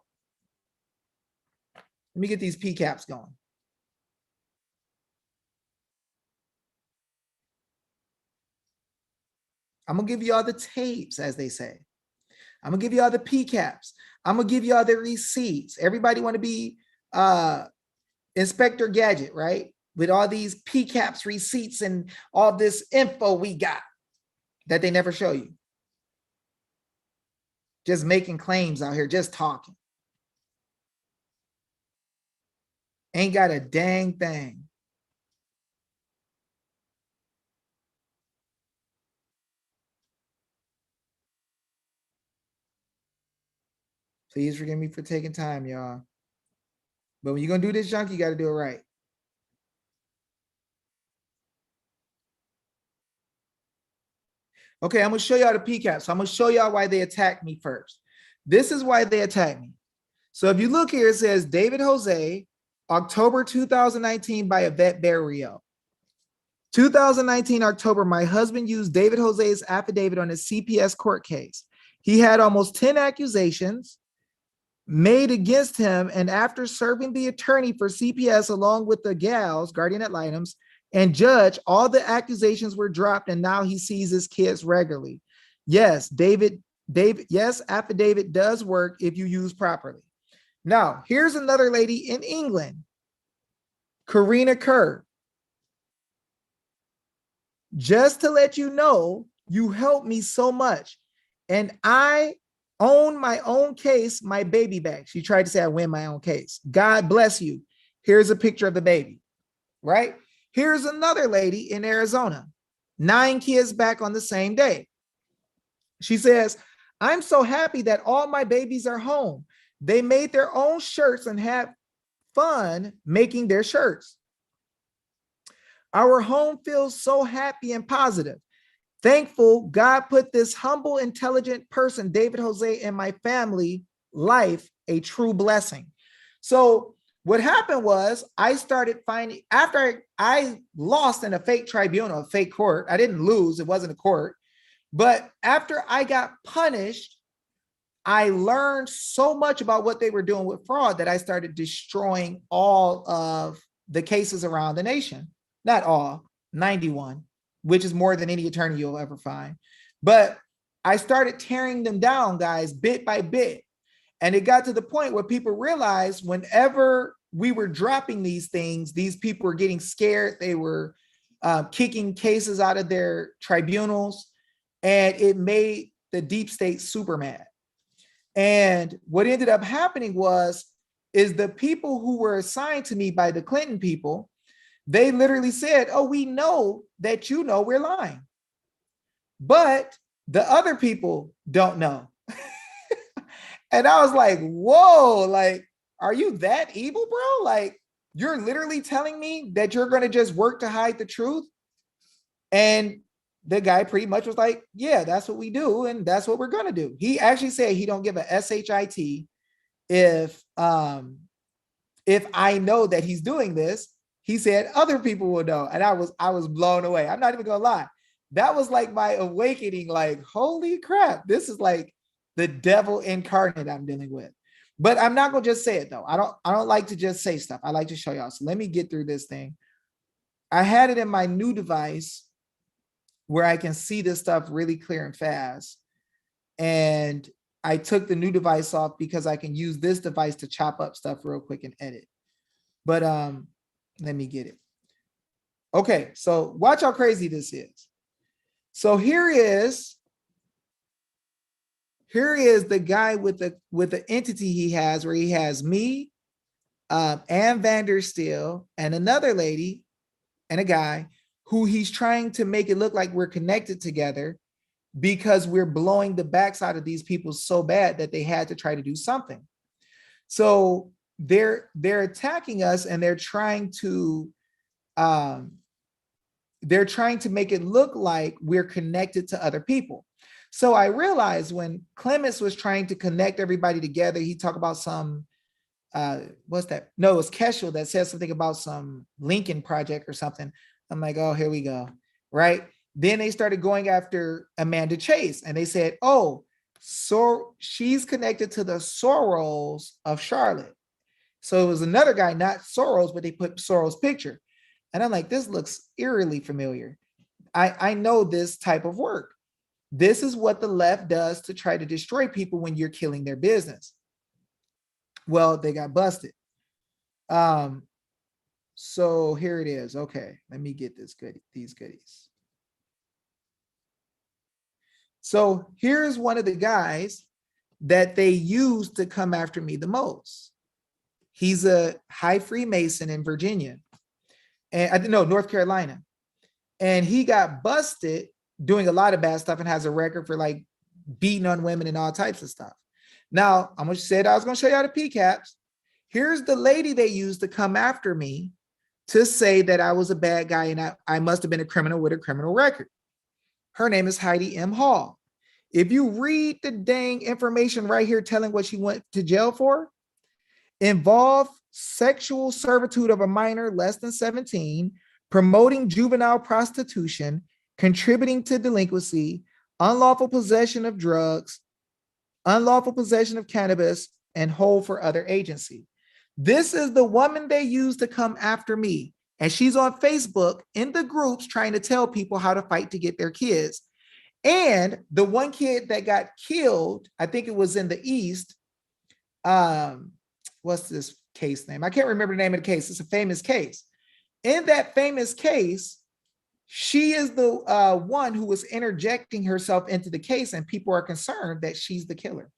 let me get these PCAPs going. I'm going to give you all the tapes, as they say. I'm going to give you all the PCAPs. I'm going to give you all the receipts. Everybody want to be Inspector Gadget, right? With all these PCAPs, receipts, and all this info we got that they never show you. Just making claims out here, just talking. Ain't got a dang thing. Please forgive me for taking time, y'all. But when you're gonna do this junk, you got to do it right. Okay, I'm gonna show y'all the PCAP. So I'm gonna show y'all why they attacked me first. This is why they attacked me. So if you look here, it says David Jose, October 2019 by Yvette Barrio. 2019 October, my husband used David Jose's affidavit on his CPS court case. He had almost 10 accusations made against him, and after serving the attorney for CPS along with the gals, guardian ad litems, and judge, all the accusations were dropped, and now he sees his kids regularly. Yes, yes, affidavit does work if you use properly. Now, here's another lady in England, Karina Kerr. Just to let you know, you helped me so much. And I own my own case, my baby back. She tried to say I win my own case. God bless you. Here's a picture of the baby, right? Here's another lady in Arizona, 9 kids back on the same day. She says, I'm so happy that all my babies are home. They made their own shirts and had fun making their shirts. Our home feels so happy and positive. Thankful God put this humble, intelligent person, David Jose, in my family life, a true blessing. So what happened was I started finding, after I lost in a fake tribunal, a fake court, I didn't lose, it wasn't a court, but after I got punished, I learned so much about what they were doing with fraud that I started destroying all of the cases around the nation. Not all, 91, which is more than any attorney you'll ever find. But I started tearing them down, guys, bit by bit. And it got to the point where people realized whenever we were dropping these things, these people were getting scared. They were kicking cases out of their tribunals, and it made the deep state super mad. And what ended up happening is the people who were assigned to me by the Clinton people, they literally said, oh, we know that you know we're lying, but the other people don't know. And I was like, whoa, like, are you that evil, bro? Like, you're literally telling me that you're going to just work to hide the truth? And the guy pretty much was like, yeah, that's what we do. And that's what we're going to do. He actually said he don't give a SHIT if I know that he's doing this. He said other people will know. And I was blown away. I'm not even gonna lie. That was like my awakening, like, holy crap, this is like the devil incarnate I'm dealing with. But I'm not gonna just say it though. I don't like to just say stuff. I like to show y'all. So let me get through this thing. I had it in my new device where I can see this stuff really clear and fast. And I took the new device off because I can use this device to chop up stuff real quick and edit. But let me get it. Okay, so watch how crazy this is. So here is the guy with the entity he has, where he has me, Ann Vandersteel, and another lady and a guy who he's trying to make it look like we're connected together because we're blowing the backside of these people so bad that they had to try to do something. So they're attacking us, and they're trying to make it look like we're connected to other people. So I realized when Clements was trying to connect everybody together, he talked about some what's that? No, it was Keschel that said something about some Lincoln project or something. I'm like, oh, here we go, right? Then they started going after Amanda Chase, and they said, oh, so she's connected to the Soros of Charlotte. So it was another guy, not Soros, but they put Soros' picture. And I'm like, this looks eerily familiar. I know this type of work. This is what the left does to try to destroy people when you're killing their business. Well, they got busted. So here it is. Okay, let me get these goodies. So here's one of the guys that they used to come after me the most. He's a high Freemason in Virginia, and I know North Carolina, and he got busted doing a lot of bad stuff and has a record for like beating on women and all types of stuff. Now, I'm gonna say that I was gonna show y'all the PCAPs. Here's the lady they used to come after me to say that I was a bad guy and I must have been a criminal with a criminal record. Her name is Heidi M. Hall. If you read the dang information right here telling what she went to jail for, involved sexual servitude of a minor less than 17, promoting juvenile prostitution, contributing to delinquency, unlawful possession of drugs, unlawful possession of cannabis, and hold for other agency. This is the woman they use to come after me. And she's on Facebook in the groups trying to tell people how to fight to get their kids. And the one kid that got killed, I think it was in the East. What's this case name? I can't remember the name of the case. It's a famous case. In that famous case, she is the one who was interjecting herself into the case, and people are concerned that she's the killer.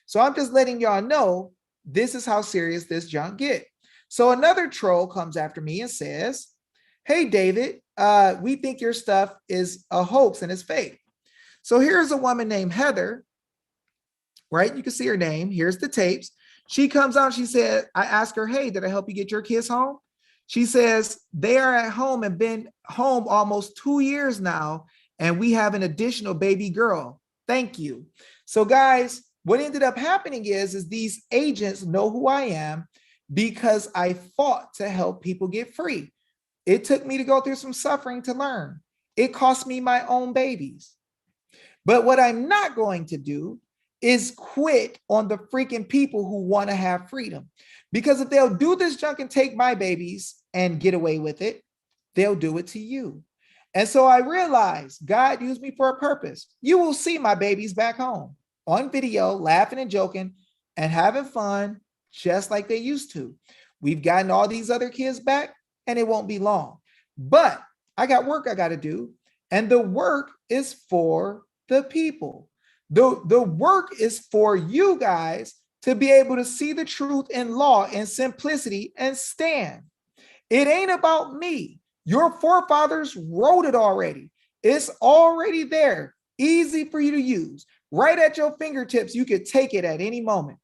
So I'm just letting y'all know this is how serious this junk get. So another troll comes after me and says, hey, David, we think your stuff is a hoax and it's fake. So here's a woman named Heather, right? You can see her name. Here's the tapes. She comes out, she said, I asked her, hey, did I help you get your kids home? She says, they are at home and been home almost 2 years now, and we have an additional baby girl. Thank you. So guys, what ended up happening is these agents know who I am because I fought to help people get free. It took me to go through some suffering to learn. It cost me my own babies. But what I'm not going to do is quit on the freaking people who want to have freedom. Because if they'll do this junk and take my babies and get away with it, they'll do it to you. And so I realized God used me for a purpose. You will see my babies back home on video, laughing and joking and having fun, just like they used to. We've gotten all these other kids back, and it won't be long. But I got work I got to do, and the work is for the people. The work is for you guys to be able to see the truth in law and simplicity and stand. It ain't about me. Your forefathers wrote it already. It's already there, easy for you to use. Right at your fingertips, you could take it at any moment.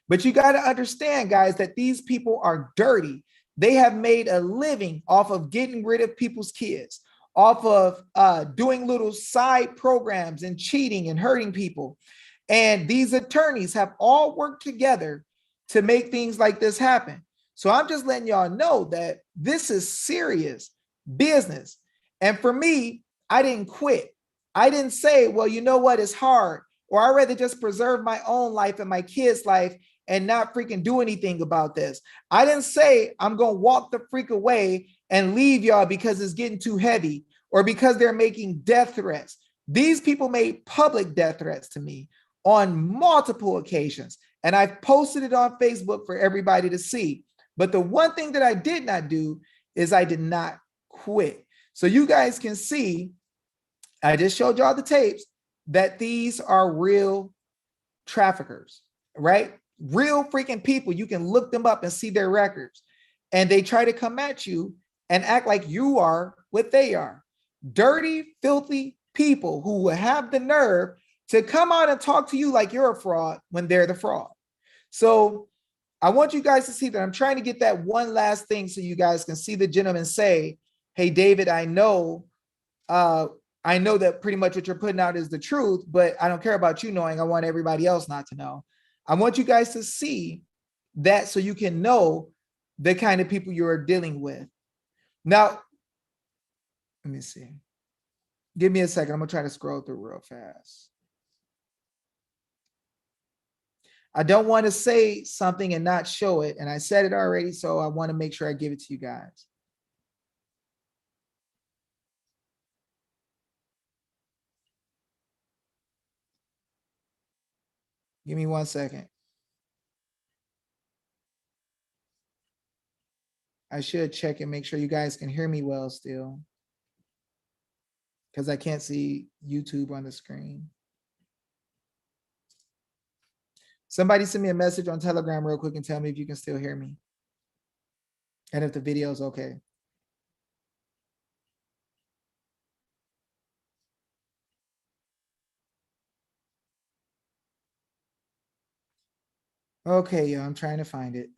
But you got to understand, guys, that these people are dirty. They have made a living off of getting rid of people's kids, off of doing little side programs and cheating and hurting people. And these attorneys have all worked together to make things like this happen. So I'm just letting y'all know that this is serious business. And for me, I didn't quit. I didn't say, well, you know what, it's hard, or I'd rather just preserve my own life and my kids' life and not freaking do anything about this. I didn't say I'm going to walk the freak away and leave y'all because it's getting too heavy or because they're making death threats. These people made public death threats to me on multiple occasions, and I've posted it on Facebook for everybody to see. But the one thing that I did not do is I did not quit. So you guys can see, I just showed y'all the tapes, that these are real traffickers, right? Real freaking people. You can look them up and see their records. And they try to come at you and act like you are what they are. Dirty, filthy people who will have the nerve to come out and talk to you like you're a fraud when they're the fraud. So I want you guys to see that I'm trying to get that one last thing so you guys can see the gentleman say, hey, David, I know that pretty much what you're putting out is the truth, but I don't care about you knowing. I want everybody else not to know. I want you guys to see that so you can know the kind of people you're dealing with. Now, let me see. Give me a second. I'm going to try to scroll through real fast. I don't want to say something and not show it. And I said it already, so I want to make sure I give it to you guys. Give me 1 second. I should check and make sure you guys can hear me well still, because I can't see YouTube on the screen. Somebody send me a message on Telegram real quick and tell me if you can still hear me and if the video is okay. Okay, yeah, I'm trying to find it.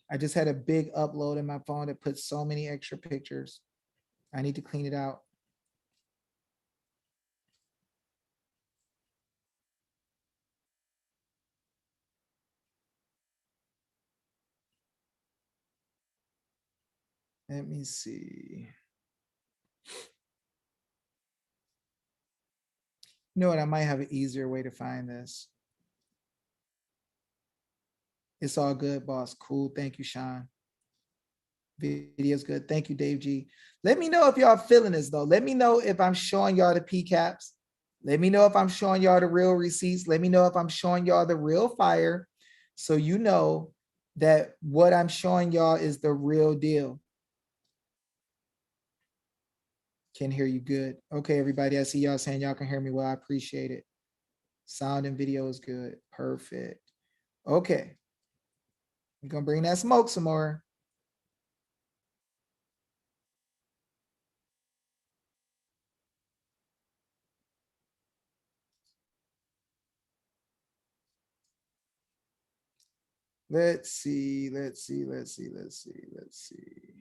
I just had a big upload in my phone that puts so many extra pictures. I need to clean it out. Let me see. You know what? I might have an easier way to find this. It's all good, boss. Cool. Thank you, Sean. Video's good. Thank you, Dave G. Let me know if y'all feeling this though. Let me know if I'm showing y'all the PCAPs. Let me know if I'm showing y'all the real receipts. Let me know if I'm showing y'all the real fire. So you know that what I'm showing y'all is the real deal. Can hear you good. Okay, everybody. I see y'all saying y'all can hear me well. I appreciate it. Sound and video is good. Perfect. Okay. We're gonna bring that smoke some more. Let's see. Let's see. Let's see. Let's see. Let's see.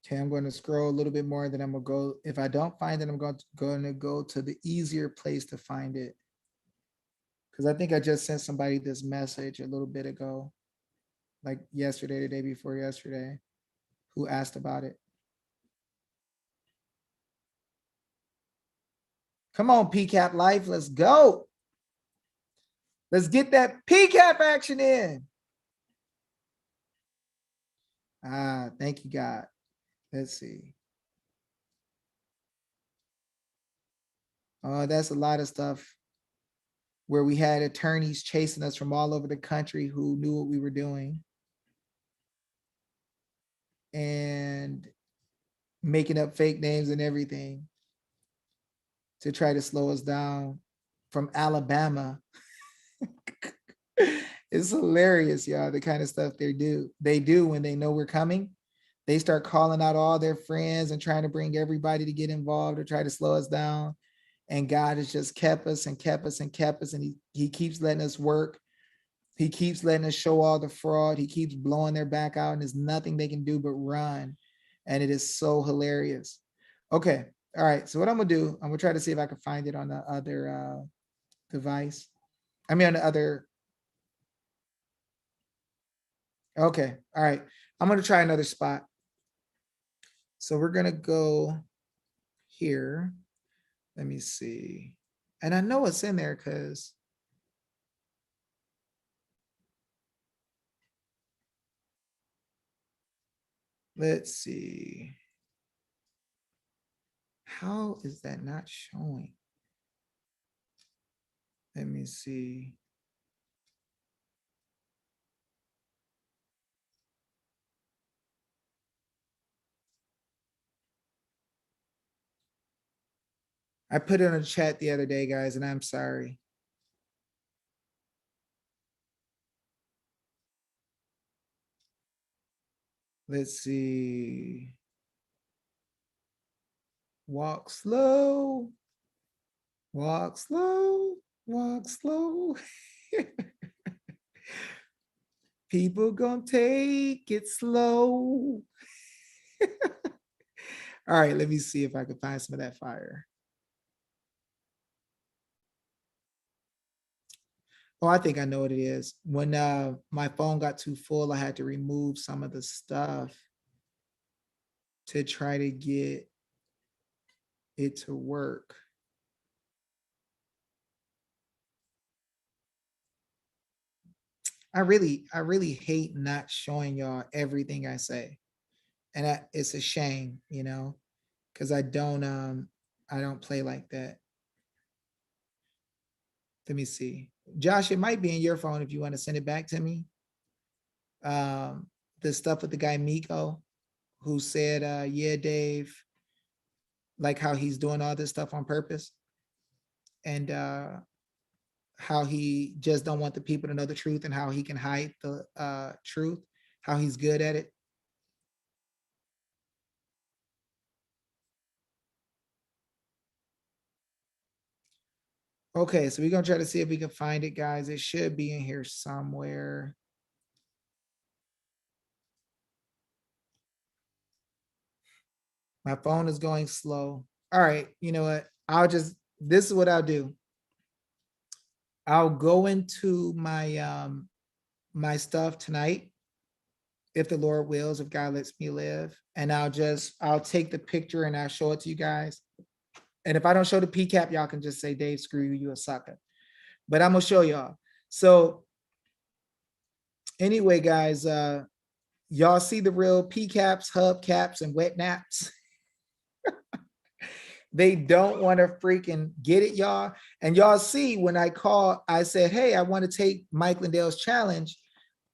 Okay, I'm going to scroll a little bit more, then I'm gonna go. If I don't find it, I'm going to go to the easier place to find it. Because I think I just sent somebody this message a little bit ago, like yesterday, the day before yesterday, who asked about it. Come on, PCAP life, let's go. Let's get that PCAP action in. Ah, thank you, God. Let's see. Oh, that's a lot of stuff where we had attorneys chasing us from all over the country who knew what we were doing and making up fake names and everything to try to slow us down from Alabama. It's hilarious, y'all, the kind of stuff they do when they know we're coming. They start calling out all their friends and trying to bring everybody to get involved or try to slow us down. And God has just kept us and kept us and kept us. And he keeps letting us work. He keeps letting us show all the fraud. He keeps blowing their back out, and there's nothing they can do but run. And it is so hilarious. Okay. All right. So what I'm gonna do, I'm gonna try to see if I can find it on the other device. I mean on the other. Okay. All right. I'm gonna try another spot. So we're gonna go here. Let me see. And I know it's in there because let's see. How is that not showing? Let me see. I put it in a chat the other day, guys, and I'm sorry. Let's see. Walk slow, walk slow, walk slow. People gonna take it slow. All right, let me see if I can find some of that fire. Oh, I think I know what it is. When my phone got too full, I had to remove some of the stuff to try to get it to work. I really hate not showing y'all everything I say. And it's a shame, because I don't play like that. Let me see. Josh, it might be in your phone if you want to send it back to me. Um, the stuff with the guy Miko, who said, yeah, Dave, like how he's doing all this stuff on purpose. and how he just don't want the people to know the truth and how he can hide the truth, how he's good at it. Okay, so we're gonna try to see if we can find it, guys. It should be in here somewhere. My phone is going slow. All right, you know what? This is what I'll do. I'll go into my stuff tonight, if the Lord wills, if God lets me live, and I'll take the picture and I'll show it to you guys. And if I don't show the PCAP, y'all can just say, Dave, screw you, you a sucker. But I'm gonna show y'all. So anyway, guys, y'all see the real PCAPs, hubcaps, and wet naps. They don't want to freaking get it, y'all. And y'all see when I said, hey, I want to take Mike Lindell's challenge.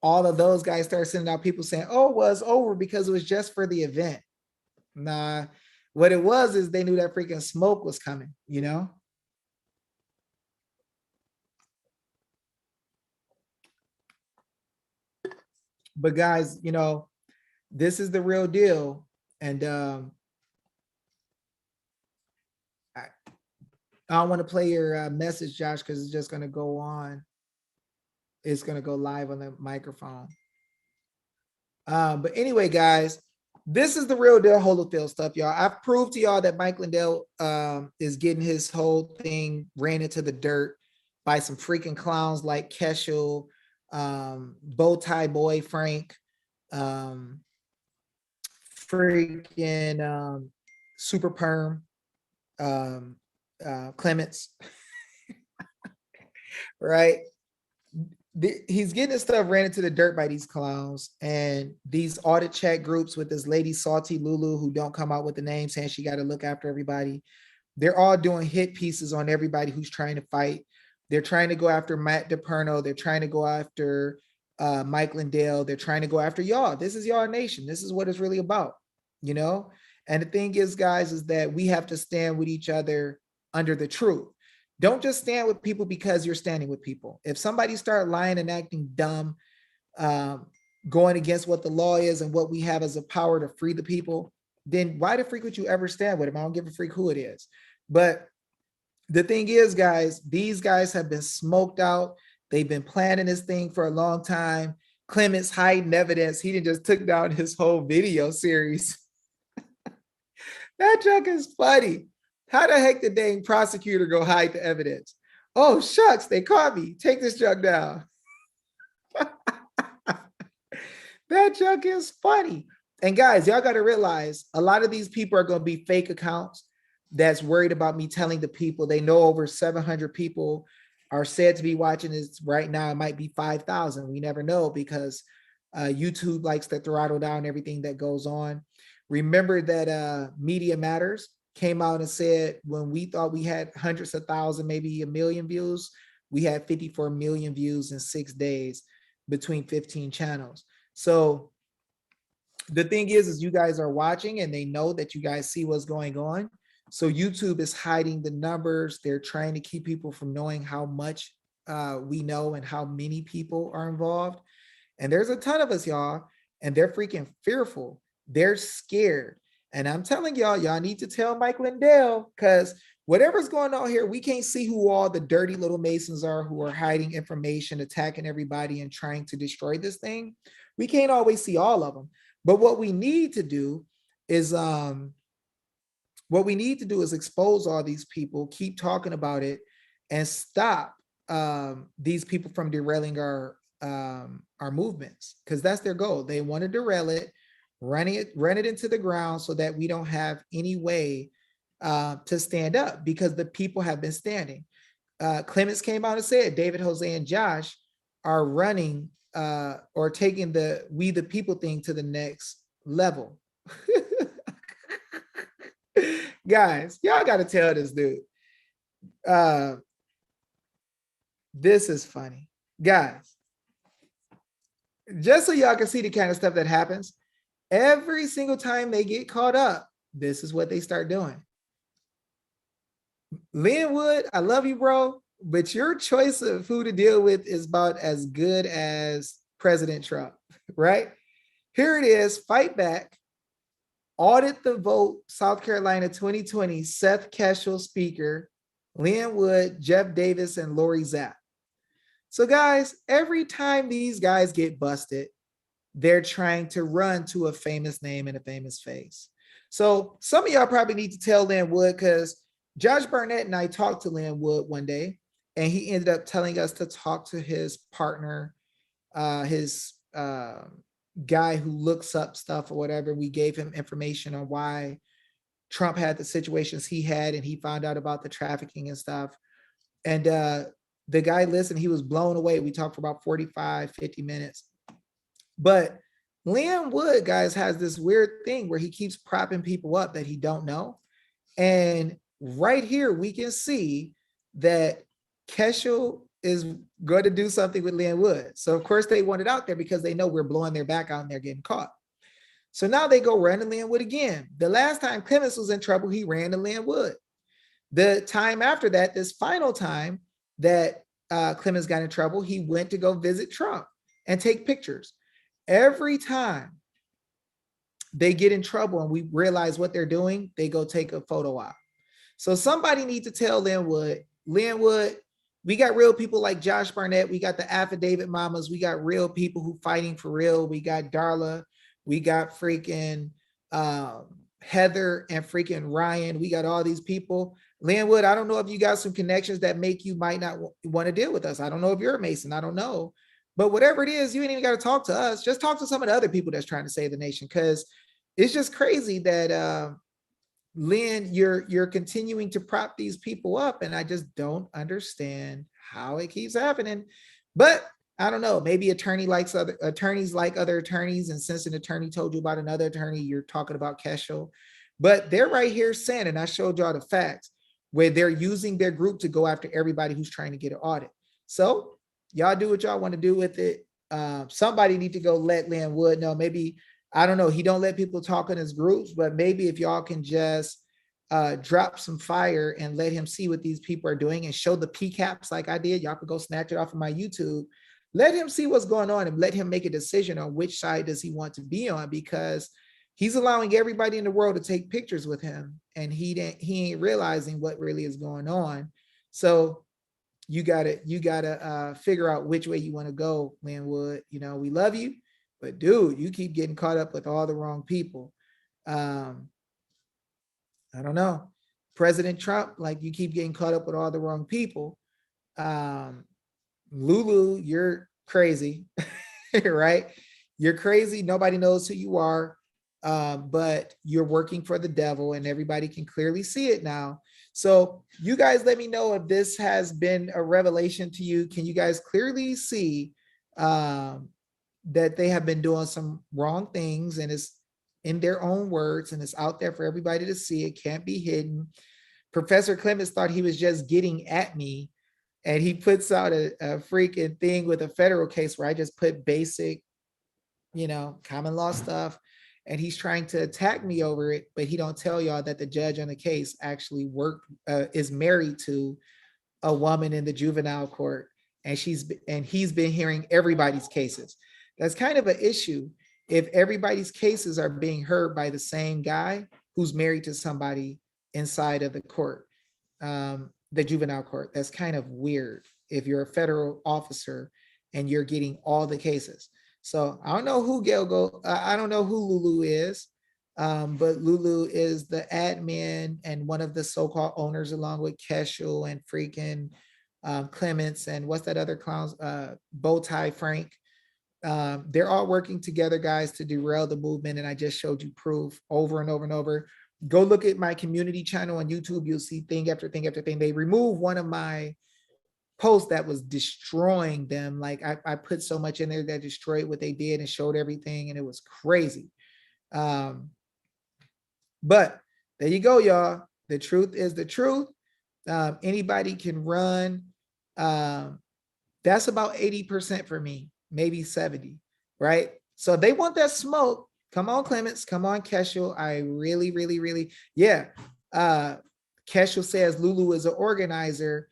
All of those guys started sending out people saying, oh, well, it's over because it was just for the event. Nah, what it was is they knew that freaking smoke was coming, you know? But guys, you know, this is the real deal. And I don't want to play your message, Josh, because it's just going to go on. It's going to go live on the microphone. But anyway, guys, this is the real deal Holyfield stuff, y'all. I've proved to y'all that Mike Lindell is getting his whole thing ran into the dirt by some freaking clowns like Keschel, Bowtie Boy Frank, freaking Super Perm, Clements, right? He's getting his stuff ran into the dirt by these clowns and these audit chat groups with this lady Salty Lulu who don't come out with the name, saying she got to look after everybody. They're all doing hit pieces on everybody who's trying to fight. They're trying to go after Matt DePerno. They're trying to go after Mike Lindell. They're trying to go after y'all. This is y'all nation. This is what it's really about, you know? And the thing is, guys, is that we have to stand with each other under the truth. Don't just stand with people because you're standing with people. If somebody start lying and acting dumb, going against what the law is and what we have as a power to free the people, then why the freak would you ever stand with them? I don't give a freak who it is. But the thing is, guys, these guys have been smoked out. They've been planning this thing for a long time. Clements hiding evidence. He just took down his whole video series. That joke is funny. How the heck did dang prosecutor go hide the evidence? Oh, shucks, they caught me. Take this junk down. That junk is funny. And guys, y'all got to realize a lot of these people are going to be fake accounts that's worried about me telling the people. They know over 700 people are said to be watching this right now. It might be 5,000. We never know because YouTube likes to throttle down everything that goes on. Remember that Media Matters came out and said when we thought we had hundreds of thousands, maybe a million views, we had 54 million views in 6 days between 15 channels. So the thing is you guys are watching and they know that you guys see what's going on. So YouTube is hiding the numbers. They're trying to keep people from knowing how much we know and how many people are involved. And there's a ton of us, y'all, and they're freaking fearful. They're scared. And I'm telling y'all need to tell Mike Lindell, because whatever's going on here, we can't see who all the dirty little Masons are who are hiding information, attacking everybody and trying to destroy this thing. We can't always see all of them. But what we need to do is expose all these people, keep talking about it, and stop these people from derailing our movements, because that's their goal. They want to derail it, run it into the ground so that we don't have any way to stand up, because the people have been standing. Clements came out and said David, Jose, and Josh are running or taking the we the people thing to the next level. Guys, y'all got to tell this dude. This is funny. Guys, just so y'all can see the kind of stuff that happens, every single time they get caught up, this is what they start doing. Linwood, I love you, bro, but your choice of who to deal with is about as good as President Trump, right? Here it is, fight back, audit the vote, South Carolina 2020, Seth Keshel, Speaker, Linwood, Jeff Davis, and Lori Zapp. So, guys, every time these guys get busted, they're trying to run to a famous name and a famous face. So some of y'all probably need to tell Lynn Wood, because Josh Barnett and I talked to Lynn Wood one day, and he ended up telling us to talk to his partner, his guy who looks up stuff or whatever. We gave him information on why Trump had the situations he had, and he found out about the trafficking and stuff. And the guy listened, he was blown away. We talked for about 45, 50 minutes. But Liam Wood, guys, has this weird thing where he keeps propping people up that he don't know. And right here, we can see that Keshel is going to do something with Liam Wood. So, of course, they want it out there because they know we're blowing their back out and they're getting caught. So now they go run to Liam Wood again. The last time Clements was in trouble, he ran to Liam Wood. The time after that, this final time that Clements got in trouble, he went to go visit Trump and take pictures. Every time they get in trouble and we realize what they're doing, they go take a photo op. So somebody needs to tell Linwood, we got real people like Josh Barnett. We got the affidavit mamas. We got real people who fighting for real. We got Darla. We got freaking Heather and freaking Ryan. We got all these people. Linwood, I don't know if you got some connections that make you might not want to deal with us. I don't know if you're a Mason. I don't know. But whatever it is, you ain't even got to talk to us. Just talk to some of the other people that's trying to save the nation, because it's just crazy that Lynn, you're continuing to prop these people up, and I just don't understand how it keeps happening. But I don't know. Maybe attorneys like other attorneys, and since an attorney told you about another attorney, you're talking about Keshel. But they're right here saying, and I showed y'all the facts, where they're using their group to go after everybody who's trying to get an audit. So y'all do what y'all want to do with it. Somebody need to go let Lynn Wood know. Maybe, I don't know, he don't let people talk in his groups, but maybe if y'all can just drop some fire and let him see what these people are doing and show the PCAPs like I did. Y'all could go snatch it off of my YouTube. Let him see what's going on and let him make a decision on which side does he want to be on, because he's allowing everybody in the world to take pictures with him, and he ain't realizing what really is going on. So you gotta figure out which way you want to go, Linwood. You know, we love you, but dude, you keep getting caught up with all the wrong people. I don't know. President Trump, like, you keep getting caught up with all the wrong people. Lulu, you're crazy, right? You're crazy. Nobody knows who you are, but you're working for the devil, and everybody can clearly see it now. So you guys let me know if this has been a revelation to you. Can you guys clearly see that they have been doing some wrong things, and it's in their own words, and it's out there for everybody to see? It can't be hidden. Professor Clements thought he was just getting at me, and he puts out a freaking thing with a federal case where I just put basic, common law stuff, and he's trying to attack me over it, but he don't tell y'all that the judge on the case actually is married to a woman in the juvenile court, and he's been hearing everybody's cases. That's kind of an issue if everybody's cases are being heard by the same guy who's married to somebody inside of the court, the juvenile court. That's kind of weird if you're a federal officer and you're getting all the cases. So I don't know who I don't know who Lulu is, but Lulu is the admin and one of the so-called owners, along with Keshel and freaking Clements, and what's that other clown's Bowtie Frank. They're all working together, guys, to derail the movement, and I just showed you proof over and over and over. Go look at my community channel on YouTube. You'll see thing after thing after thing. They removed one of my post that was destroying them. Like, I put so much in there that destroyed what they did and showed everything, and it was crazy. But there you go, y'all. The truth is the truth. Anybody can run. That's about 80% for me, maybe 70, right? So they want that smoke. Come on, Clements. Come on, Keshel. I really, really, really, yeah. Kesha says Lulu is an organizer.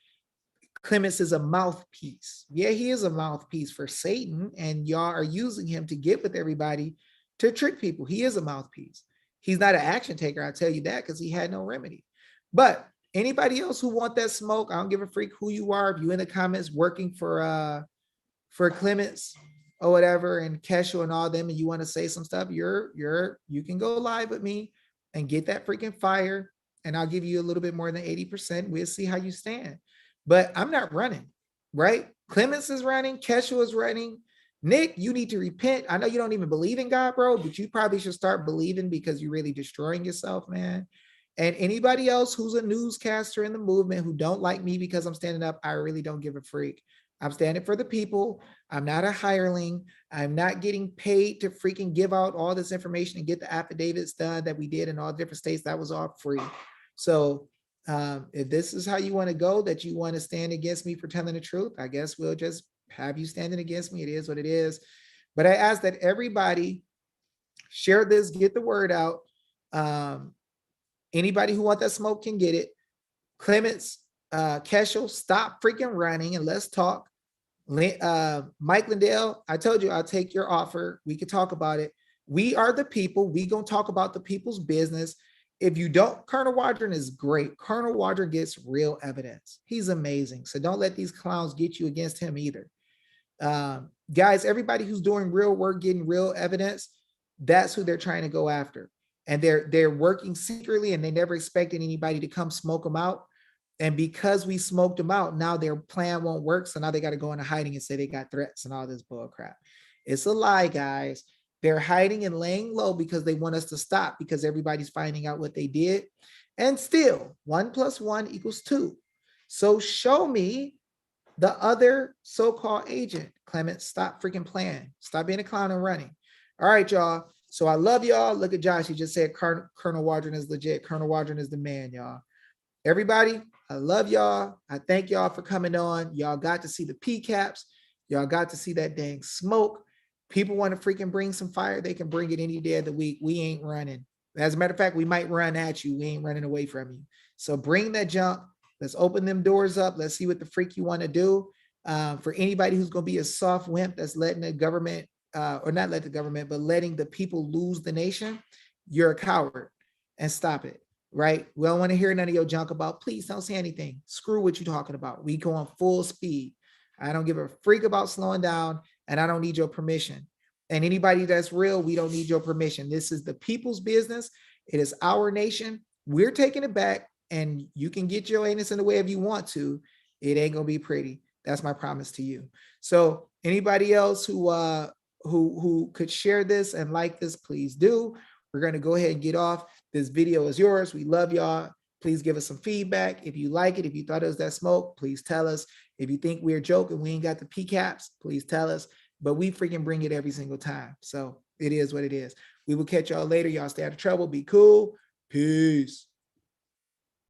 Clements is a mouthpiece. Yeah, he is a mouthpiece for Satan, and y'all are using him to get with everybody to trick people. He is a mouthpiece. He's not an action taker, I'll tell you that, because he had no remedy. But anybody else who want that smoke, I don't give a freak who you are. If you in the comments working for Clements or whatever, and Kesha and all them, and you want to say some stuff, you can go live with me and get that freaking fire, and I'll give you a little bit more than 80%. We'll see how you stand. But I'm not running, right? Clements is running, Kesha is running. Nick, you need to repent. I know you don't even believe in God, bro, but you probably should start believing, because you're really destroying yourself, man. And anybody else who's a newscaster in the movement who don't like me because I'm standing up, I really don't give a freak. I'm standing for the people. I'm not a hireling. I'm not getting paid to freaking give out all this information and get the affidavits done that we did in all different states. That was all free. So if this is how you want to go, that you want to stand against me for telling the truth, I guess we'll just have you standing against me. It is what it is. But I ask that everybody share this, get the word out. Anybody who want that smoke can get it. Clements, Kesha, stop freaking running and let's talk. Mike Lindell, I told you I'll take your offer. We could talk about it. We are the people. We gonna talk about the people's business. If you don't, Colonel Waldron is great. Colonel Waldron gets real evidence. He's amazing. So don't let these clowns get you against him either. Guys, everybody who's doing real work, getting real evidence, that's who they're trying to go after. And they're working secretly, and they never expected anybody to come smoke them out. And because we smoked them out, now their plan won't work. So now they got to go into hiding and say they got threats and all this bull crap. It's a lie, guys. They're hiding and laying low because they want us to stop, because everybody's finding out what they did. And still, 1 + 1 = 2. So show me the other so-called agent. Clements, stop freaking playing. Stop being a clown and running. All right, y'all. So I love y'all. Look at Josh. He just said Colonel Waldron is legit. Colonel Waldron is the man, y'all. Everybody, I love y'all. I thank y'all for coming on. Y'all got to see the PCAPs. Y'all got to see that dang smoke. People want to freaking bring some fire. They can bring it any day of the week. We ain't running. As a matter of fact, we might run at you. We ain't running away from you. So bring that junk. Let's open them doors up. Let's see what the freak you want to do. For anybody who's going to be a soft wimp that's letting the government, or not let the government, but letting the people lose the nation, you're a coward, and stop it. Right? We don't want to hear none of your junk about, please don't say anything. Screw what you're talking about. We go on full speed. I don't give a freak about slowing down, and I don't need your permission. And anybody that's real, we don't need your permission. This is the people's business. It is our nation. We're taking it back, and you can get your anus in the way if you want to. It ain't gonna be pretty. That's my promise to you. So anybody else who could share this and like this, please do. We're going to go ahead and get off. This video is yours. We love y'all. Please give us some feedback. If you like it, if you thought it was that smoke, please tell us. If you think we're joking, we ain't got the PCAPs, please tell us. But we freaking bring it every single time. So it is what it is. We will catch y'all later. Y'all stay out of trouble. Be cool. Peace.